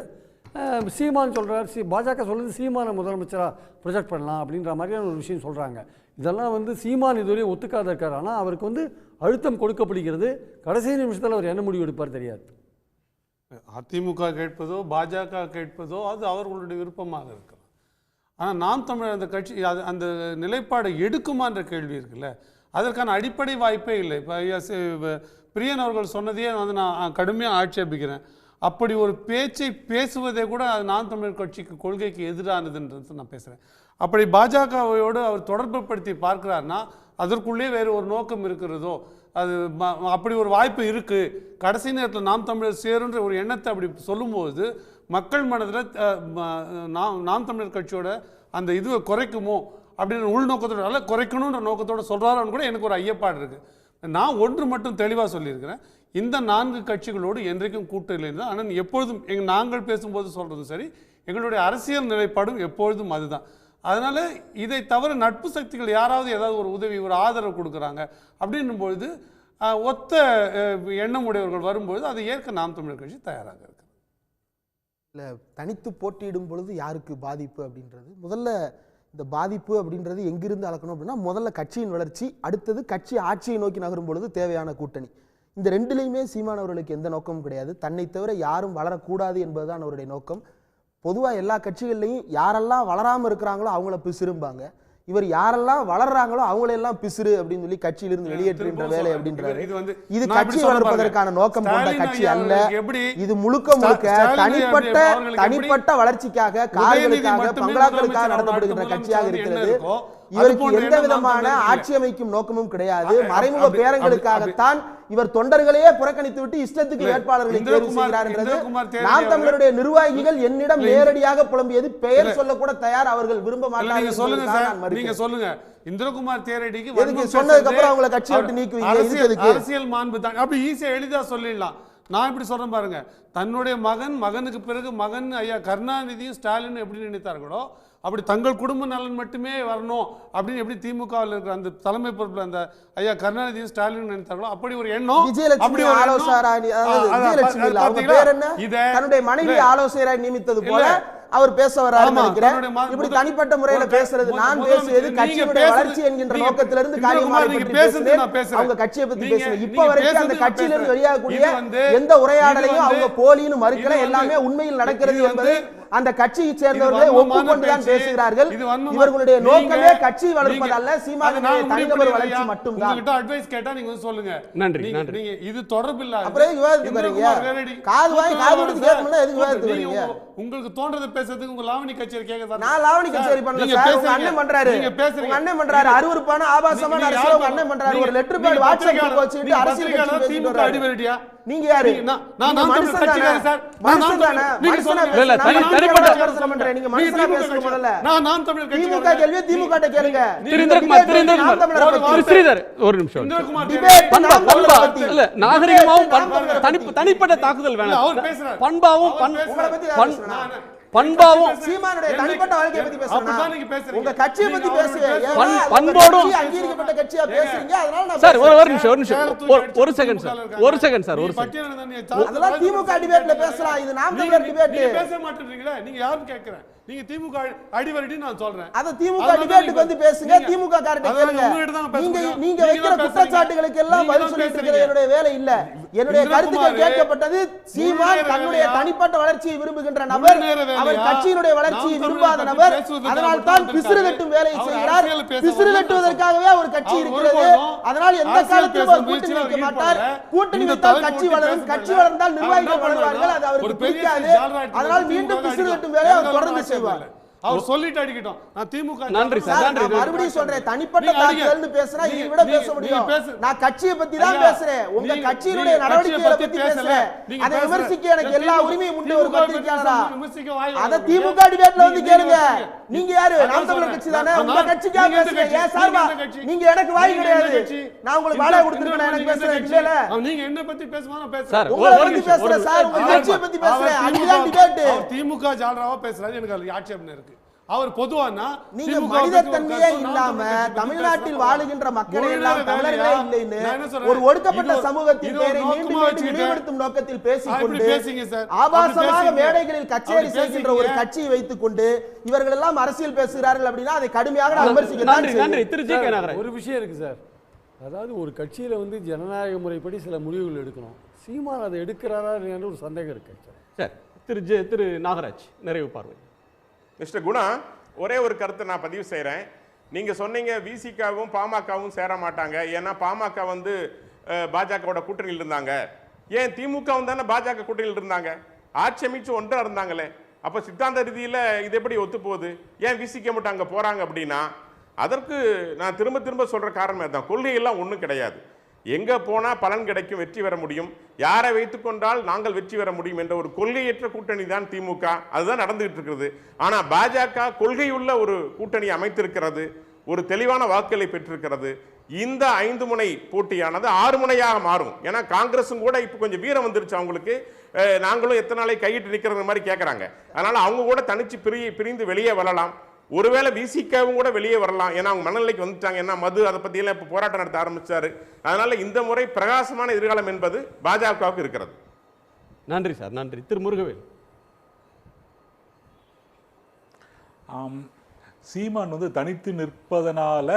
சீமான் சொல்கிறார், பாஜக சொல்கிறது சீமானை முதலமைச்சராக ப்ரொஜெக்ட் பண்ணலாம் அப்படின்ற மாதிரியான ஒரு விஷயம் சொல்கிறாங்க. இதெல்லாம் வந்து சீமான் இதுவரையும் ஒத்துக்காத இருக்கார். ஆனால் அவருக்கு வந்து அழுத்தம் கொடுக்கப்படுகிறது. கடைசி நிமிஷத்தில் அவர் என்ன முடிவு எடுப்பார் தெரியாது.
அதிமுக கேட்பதோ பாஜக கேட்பதோ அது அவர்களுடைய விருப்பமாக இருக்கலாம். ஆனால் நாம் தமிழர் அந்த கட்சி அந்த நிலைப்பாடை எடுக்குமான்ற கேள்வி இருக்குல்ல, அதற்கான அடிப்படை வாய்ப்பே இல்லை. இப்போ பிரியன் அவர்கள் சொன்னதையே வந்து நான் கடுமையாக ஆட்சேபிக்கிறேன். அப்படி ஒரு பேச்சை பேசுவதே கூட அது நாம் தமிழர் கட்சிக்கு கொள்கைக்கு எதிரானதுன்றது நான் பேசுகிறேன். அப்படி பாஜகவோடு அவர் தொடர்பு படுத்தி பார்க்கிறார்னா அதற்குள்ளே வேறு ஒரு நோக்கம் இருக்கிறதோ, அது அப்படி ஒரு வாய்ப்பு இருக்குது. கடைசி நேரத்தில் நாம் தமிழர் சேருன்ற ஒரு எண்ணத்தை அப்படி சொல்லும்போது மக்கள் மனதில் நாம் தமிழர் கட்சியோட அந்த இதுவை குறைக்குமோ அப்படின்னு உள்நோக்கத்தோட அல்ல குறைக்கணுன்ற நோக்கத்தோடு சொல்கிறாருன்னு கூட எனக்கு ஒரு ஐயப்பாடு இருக்குது. நான் ஒன்று மட்டும் தெளிவாக சொல்லியிருக்கிறேன், இந்த 4 கட்சிகளோடு என்றைக்கும் கூட்டணி இல்லை. ஆனால் எப்பொழுதும் நாங்கள் பேசும்போது சொல்கிறதும் சரி, எங்களுடைய அரசியல் நிலைப்பாடும் எப்பொழுதும் அதுதான். அதனால் இதை தவிர நட்பு சக்திகள் யாராவது ஏதாவது ஒரு உதவி, ஒரு ஆதரவு கொடுக்குறாங்க அப்படின்னும் பொழுது ஒத்த எண்ணம் உடையவர்கள் வரும்பொழுது அதை ஏற்க நாம் தமிழர் கட்சி தயாராக இருக்கு.
இல்லை, தனித்து போட்டியிடும் பொழுது யாருக்கு பாதிப்பு அப்படின்றது, முதல்ல இந்த பாதிப்பு அப்படின்றது எங்கிருந்து அளக்கணும் அப்படின்னா, முதல்ல கட்சியின் வளர்ச்சி, அடுத்தது கட்சி ஆட்சியை நோக்கி நகரும் பொழுது தேவையான கூட்டணி. இந்த ரெண்டுலையுமே சீமான் அவர்களுக்கு எந்த நோக்கமும் கிடையாது. தன்னை தவிர யாரும் வளரக்கூடாது என்பதுதான் அவருடைய நோக்கம். பொதுவாக எல்லா கட்சிகள்லையும் யாரெல்லாம் வளராமல் இருக்கிறாங்களோ அவங்கள பிசிறும்பாங்க. இவர் யாரெல்லாம் வளர்றாங்களோ அவங்களெல்லாம் பிசிறு அப்படின்னு சொல்லி கட்சியிலிருந்து வெளியேற்றுகின்ற வேலை அப்படின்றாரு. இது கட்சி வளர்ப்பதற்கான நோக்கம் கொண்ட கட்சி அல்ல. இது முழுக்க முழுக்க தனிப்பட்ட வளர்ச்சிக்காக, கார்களுக்காக, பங்களாக்களுக்காக நடத்தப்படுகின்ற கட்சியாக இருக்கிறது. இவருக்கு எந்த விதமான ஆட்சி அமைக்கும் நோக்கமும் கிடையாது. மறைமுக பேரங்களுக்காகத்தான் இவர் தொண்டர்களையே புறக்கணித்து விட்டு இஷ்டத்துக்கு வேட்பாளர்களை தேர்வு செய்கிறார் என்றது நாம் தமிழருடைய நிர்வாகிகள் என்னிடம் நேரடியாக புலம்பியது. பெயர் சொல்ல கூட தயார் அவர்கள் விரும்ப மாட்டார்கள்.
நீங்க சொல்லுங்க, இந்திரகுமார் தேரடிக்கு
சொன்னதுக்கு அப்புறம் அவங்களை கட்சியை விட்டு நீக்குவீங்க.
அரசியல் மாண்பு தான் அப்படி ஈஸியா எளிதா சொல்லிடலாம். நான் இப்படி சொல்கிறேன் பாருங்க, தன்னுடைய மகனுக்கு பிறகு மகன் ஐயா கருணாநிதியும் ஸ்டாலின் எப்படி நினைத்தார்களோ அப்படி தங்கள் குடும்ப நலன் மட்டுமே வரணும் அப்படின்னு எப்படி திமுகவில் இருக்கிற அந்த தலைமை பொறுப்பில் அந்த ஐயா கருணாநிதியும் ஸ்டாலின் நினைத்தார்களோ அப்படி ஒரு எண்ணம்.
விஜயலட்சுமி ஆலோசகராக தன்னுடைய மனைவி ஆலோசகராக நியமித்தது போல அவர் பேச வராரு நினைக்கிறேன். இப்படி தனிப்பட்ட முறையில பேசுறது, நான் பேசியது கட்சியினுடைய வளர்ச்சி என்கின்ற நோக்கத்திலிருந்து அவங்க கட்சியை பத்தி பேசுறேன். இப்ப வரைக்கும் அந்த கட்சியிலிருந்து வெளியாகக்கூடிய எந்த உரையாடலையும் அவங்க போலின்னு மறுக்கல, எல்லாமே உண்மையில் நடக்கிறது என்பது அந்த கட்சியை சேர்ந்தவர்களை ஒப்புக்கொண்டுதான் பேசுகிறார்கள். இவர்களுடைய நோக்கமே கட்சி வளர்ப்பதல்ல, சீமானுடைய தனிநபர் வளர்ச்சி மட்டும்தான்.
உங்ககிட்ட அட்வைஸ் கேட்டா நீங்க சொல்லுங்க.
நன்றி.
நீங்க இது தொடர்பு இல்ல,
அப்புறம் விவாதத்துக்கு வரீங்க. காது வாங்கி காது கொடுத்து கேட்கணும்னா எதுக்கு விவாதத்துக்கு வரீங்க?
உங்களுக்கு தோன்றதை பேசுறதுக்கு உங்க லாவணி கச்சேரி கேக்குதா?
நான் லாவணி கச்சேரி பண்ணல சார். உங்க அண்ணன் பண்றாரு. உங்க அண்ணன் பண்றாரு. அருவருப்பான ஆபாசமான அரசியல் உங்க அண்ணன் பண்றாரு. ஒரு லெட்டர் பேட் வாட்ஸ்அப் குரூப் வச்சிட்டு அரசியல் கட்சி பேசிட்டு வராரு. அடிவரடியா நீங்க யாரு? நான் மனுஷன் தானே. மனுஷன் தானே. மனுஷனா
இல்ல தனிப்பட்ட
கருத்து பண்றேன். நீங்க மனுஷனா பேசுங்க முதல்ல.
நான் தமிழர் கட்சி
திமுக கேள்வி திமுக கிட்ட கேளுங்க.
ஸ்ரீதர் ஒரு நிமிஷம். இல்ல நாகரிகமாவும் தனிப்பட்ட தாக்குதல் வேணாம். பண்பாவும்
சீமானுடைய தனிப்பட்ட வாழ்க்கையை பத்தி பேசுறேன். உங்க கட்சியை பத்தி பேசுங்க.
பண்போடும்
அங்கீகரிக்கப்பட்ட கட்சியா பேசுறீங்க. அதனால நான்
சார் ஒரு நிமிஷம் ஒரு செகண்ட் சார்
அதெல்லாம் திமுக டிபேட்ல பேசலாம். இது நாம் தமிழர் டிபேட்.
நீங்க பேச மாட்டேன்றீங்களா? நீங்க யாரும் கேக்குறேன். நீங்க திமுக அடிவரடி நான் சொல்றேன்.
அத திமுக டிபேட்டுக்கு வந்து பேசுங்க. திமுக காரட்ட கேளுங்க. நீங்க வைக்கிற குற்றச்சாட்டுகளுக்கு எல்லாம் பதில் சொல்லிட்டு இருக்கிறது என்னுடைய வேலை இல்ல. என்னுடைய கருத்துக்கள் கேட்கப்பட்டது. சீமான் தன்னுடைய தனிப்பட்ட வளர்ச்சியை விரும்புகின்ற நபர், அவர் கட்சியினுடைய வளர்ச்சியை விரும்பாத நபர். அதனால் தான் பிசிறு தட்டும் வேலையை செய்கிறார். பிசிறு தட்டுவதற்காகவே ஒரு கட்சி இருக்கிறது. அதனால் எந்த காலத்திலும் அவர் கூட்டணி வைக்க மாட்டார். கூட்டணி வைத்தால் கட்சி வளரும், கட்சி வளர்ந்தால் நிர்வாகிகள் வளருவார்கள். அது அவருக்கு பிடிக்காது. அதனால் மீண்டும் பிசிறு தட்டும் வேலையை அவர் தொடர்ந்து
அவர் சொல்லிட்டு அடிக்கட்டும். நான் திமுக
நன்றி சார். நன்றி.
மறுபடியும் சொல்றேன், தனிப்பட்ட தாக்குதல்னு பேசுறா, இதை விட பேச முடியும். நான் கட்சியை பத்தி தான் பேசுறேன். உங்க கட்சியினுடைய நடவடிக்கைகளை பத்தி பேசுறேன். அதை விமர்சிக்க எனக்கு எல்லா உரிமையும் உண்டு ஒரு பத்திரிகையாளரா. அத திமுக டிபேட்ல வந்து கேளுங்க. நீங்க யாரு? நாம் தமிழர் கட்சி தானே. உங்க கட்சிக்காக பேசுங்க. ஏன் சார்பா நீங்க எனக்கு வாய் கிடையாது. நான் உங்களுக்கு வாழை கொடுத்துருக்கேன். எனக்கு பேசுறேன் இல்ல.
நீங்க என்ன பத்தி பேசுவாங்க பேசுறேன்.
உங்களை பத்தி பேசுறேன் சார். உங்க கட்சியை பத்தி பேசுறேன். அதுதான் டிபேட்.
திமுக ஜாலராவா பேசுறாரு. எனக்கு ஆட்சேபனை இருக்கு. அவர் பொதுவானா
நீங்க மனித தன்மையே இல்லாம தமிழ்நாட்டில் வாழுகின்ற மக்கள் எல்லாம் தமிழர்களே இல்லைன்னு ஒரு ஒடுக்கப்பட்ட சமூகத்தின் பேரை மீண்டும் இழிவுபடுத்தும் நோக்கத்தில் பேசிக்கொண்டு ஆபாசமாக மேடைகளில் கச்சேரி செய்கின்ற ஒரு கட்சியை வைத்துக் கொண்டு இவர்கள் எல்லாம் அரசியல் பேசுகிறார்கள் அப்படின்னா அதை கடுமையாக நான் விமர்சிக்கிறேன்.
ஒரு விஷயம் இருக்கு சார். அதாவது ஒரு கட்சியில வந்து ஜனநாயக முறைப்படி சில முடிவுகள் எடுக்கணும். சீமான் அதை எடுக்கிறாரா என்ற ஒரு சந்தேகம் இருக்கு
சார். திரு நாகராஜ் நிறைவு பார்வை.
மிஸ்டர் குணா, ஒரே ஒரு கருத்தை நான் பதிவு செய்கிறேன். நீங்கள் சொன்னீங்க விசிகாவும் பாமகவும் சேர மாட்டாங்க, ஏன்னா பாமக வந்து பாஜகவோட கூட்டணியில் இருந்தாங்க. ஏன் திமுகவும் தானே பாஜக கூட்டணியில் இருந்தாங்க, ஆட்சி அமைச்சு ஒன்றா இருந்தாங்களே. அப்போ சித்தாந்த ரீதியில் இது எப்படி ஒத்து போகுது? ஏன் விசிக மட்டும் அங்கே போகிறாங்க அப்படின்னா, அதற்கு நான் திரும்ப திரும்ப சொல்கிற காரணமே தான். கொள்கையெல்லாம் ஒன்றும் கிடையாது. எங்கே போனால் பலன் கிடைக்கும், வெற்றி பெற முடியும், யாரை வைத்துக்கொண்டால் நாங்கள் வெற்றி பெற முடியும் என்ற ஒரு கொள்கையற்ற கூட்டணி தான் திமுக. அதுதான் நடந்துகிட்டு இருக்கிறது. ஆனால் பாஜக கொள்கையுள்ள ஒரு கூட்டணி அமைத்திருக்கிறது, ஒரு தெளிவான வாக்குகளை பெற்றிருக்கிறது. இந்த 5 முனை போட்டியானது 6 முனையாக மாறும். ஏன்னா காங்கிரஸும் கூட இப்போ கொஞ்சம் வீரம் வந்துருச்சு அவங்களுக்கு. நாங்களும் எத்தனை நாளை கையிட்டு நிற்கிறது மாதிரி கேட்குறாங்க. அதனால் அவங்க கூட தனிச்சு பிரிந்து வெளியே வரலாம். ஒருவேளை விசிகாவும் கூட வெளியே வரலாம். ஏன்னா அவங்க மனநிலைக்கு வந்துட்டாங்க. ஏன்னா மது அதை பற்றியெல்லாம் இப்போ போராட்டம் நடத்த ஆரம்பிச்சாரு. அதனால இந்த முறை பிரகாசமான எதிர்காலம் என்பது பாஜகவுக்கு இருக்கிறது.
நன்றி சார். நன்றி. திரு முருகவேல்.
சீமான் வந்து தனித்து நிற்பதனால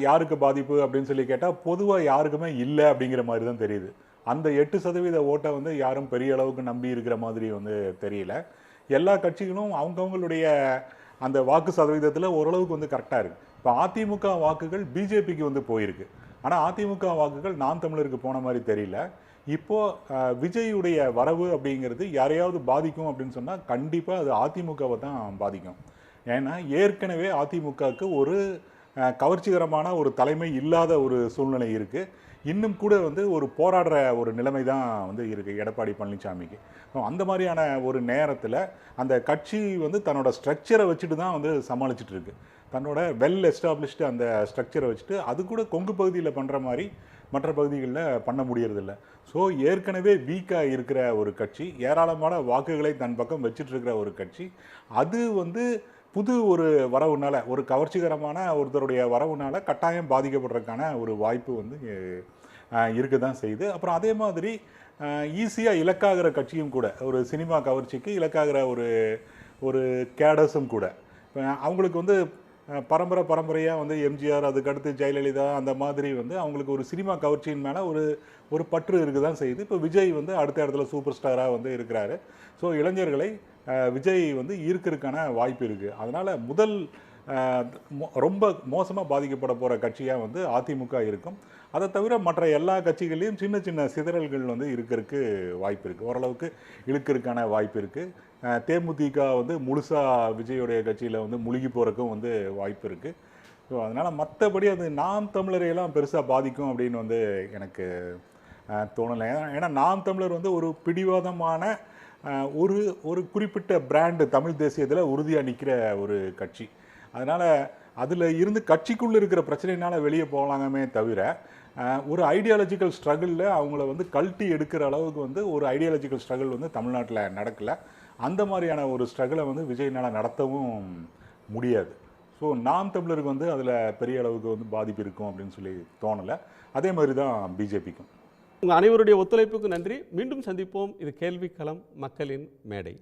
யாருக்கு பாதிப்பு அப்படின்னு சொல்லி கேட்டால் பொதுவாக யாருக்குமே இல்லை அப்படிங்கிற மாதிரி தான் தெரியுது. அந்த 8% ஓட்டை வந்து யாரும் பெரிய அளவுக்கு நம்பி இருக்கிற மாதிரி வந்து தெரியல. எல்லா கட்சிகளும் அவங்கவுங்களுடைய அந்த வாக்கு சதவீதத்தில் ஓரளவுக்கு வந்து கரெக்டாக இருக்குது. இப்போ அதிமுக வாக்குகள் பிஜேபிக்கு வந்து போயிருக்கு. ஆனால் அதிமுக வாக்குகள் நாம் தமிழருக்கு போன மாதிரி தெரியல. இப்போது விஜயுடைய வரவு அப்படிங்கிறது யாரையாவது பாதிக்கும் அப்படின்னு சொன்னால் கண்டிப்பாக அது அதிமுகவை தான் பாதிக்கும். ஏன்னா ஏற்கனவே அதிமுகவுக்கு ஒரு கவர்ச்சிகரமான ஒரு தலைமை இல்லாத ஒரு சூழ்நிலை இருக்குது. இன்னும் கூட வந்து ஒரு போராடுற ஒரு நிலைமை தான் வந்து இருக்குது எடப்பாடி பழனிசாமிக்கு. அந்த மாதிரியான ஒரு நேரத்தில் அந்த கட்சி வந்து தன்னோட ஸ்ட்ரக்சரை வச்சுட்டு தான் வந்து சமாளிச்சுட்டு இருக்கு. தன்னோட வெல் எஸ்டாப்ளிஷ்டு அந்த ஸ்ட்ரக்சரை வச்சுட்டு அது கூட கொங்கு பகுதியில் பண்ணுற மாதிரி மற்ற பகுதிகளில் பண்ண முடியறதில்ல. ஸோ ஏற்கனவே வீக்காக இருக்கிற ஒரு கட்சி, ஏராளமான வாக்குகளை தன் பக்கம் வச்சுட்டு இருக்கிற ஒரு கட்சி, அது வந்து புது ஒரு வரவுனால, ஒரு கவர்ச்சிகரமான ஒருத்தருடைய வரவுனால கட்டாயம் பாதிக்கப்படுறதுக்கான ஒரு வாய்ப்பு வந்து இருக்க தான் செய்யுது. அப்புறம் அதே மாதிரி ஈஸியாக இலக்காகிற கட்சியும் கூட, ஒரு சினிமா கவர்ச்சிக்கு இலக்காகிற ஒரு கேடர்ஸும் கூட. இப்போ அவங்களுக்கு வந்து பரம்பரையாக வந்து எம்ஜிஆர், அதுக்கடுத்து ஜெயலலிதா, அந்த மாதிரி வந்து அவங்களுக்கு ஒரு சினிமா கவர்ச்சியின் மேலே ஒரு பற்று இருக்க தான் செய்யுது. இப்போ விஜய் வந்து அடுத்த இடத்துல சூப்பர் ஸ்டாராக வந்து இருக்கிறாரு. ஸோ இளைஞர்களை விஜய் வந்து ஈர்க்கிறதுக்கான வாய்ப்பு இருக்குது. அதனால் ரொம்ப மோசமாக பாதிக்கப்பட போகிற கட்சியாக வந்து அதிமுக இருக்கும். அதை தவிர மற்ற எல்லா கட்சிகளையும் சின்ன சின்ன சிதறல்கள் வந்து இருக்கிறதுக்கு வாய்ப்பு இருக்குது, ஓரளவுக்கு இழுக்கிறதுக்கான வாய்ப்பு இருக்குது. தேமுதிக வந்து முழுசாக விஜயோடைய கட்சியில் வந்து முழுகி போகிறதுக்கும் வந்து வாய்ப்பு இருக்குது. ஸோ அதனால் மற்றபடி அது நாம் தமிழரையெல்லாம் பெருசாக பாதிக்கும் அப்படின்னு வந்து எனக்கு தோணலை. ஏன்னா நாம் தமிழர் வந்து ஒரு பிடிவாதமான ஒரு குறிப்பிட்ட பிராண்டு தமிழ் தேசியத்தில் உறுதியாக நிற்கிற ஒரு கட்சி. அதனால் அதில் இருந்து கட்சிக்குள்ளே இருக்கிற பிரச்சனையினால் வெளியே போகலாங்கமே தவிர ஒரு ஐடியாலஜிக்கல் ஸ்ட்ரகிளில் அவங்கள வந்து கழட்டி எடுக்கிற அளவுக்கு வந்து ஒரு ஐடியாலஜிக்கல் ஸ்ட்ரகிள் வந்து தமிழ்நாட்டில் நடக்கலை. அந்த மாதிரியான ஒரு ஸ்ட்ரகிளை வந்து விஜய்னால் நடத்தவும் முடியாது. ஸோ நாம் தமிழருக்கு வந்து அதில் பெரிய அளவுக்கு வந்து பாதிப்பு இருக்கும் அப்படின்னு சொல்லி தோணலை. அதே மாதிரி தான் பிஜேபிக்கும்.
உங்கள் அனைவருடைய ஒத்துழைப்புக்கு நன்றி. மீண்டும் சந்திப்போம். இது கேள்விக்களம், மக்களின் மேடை.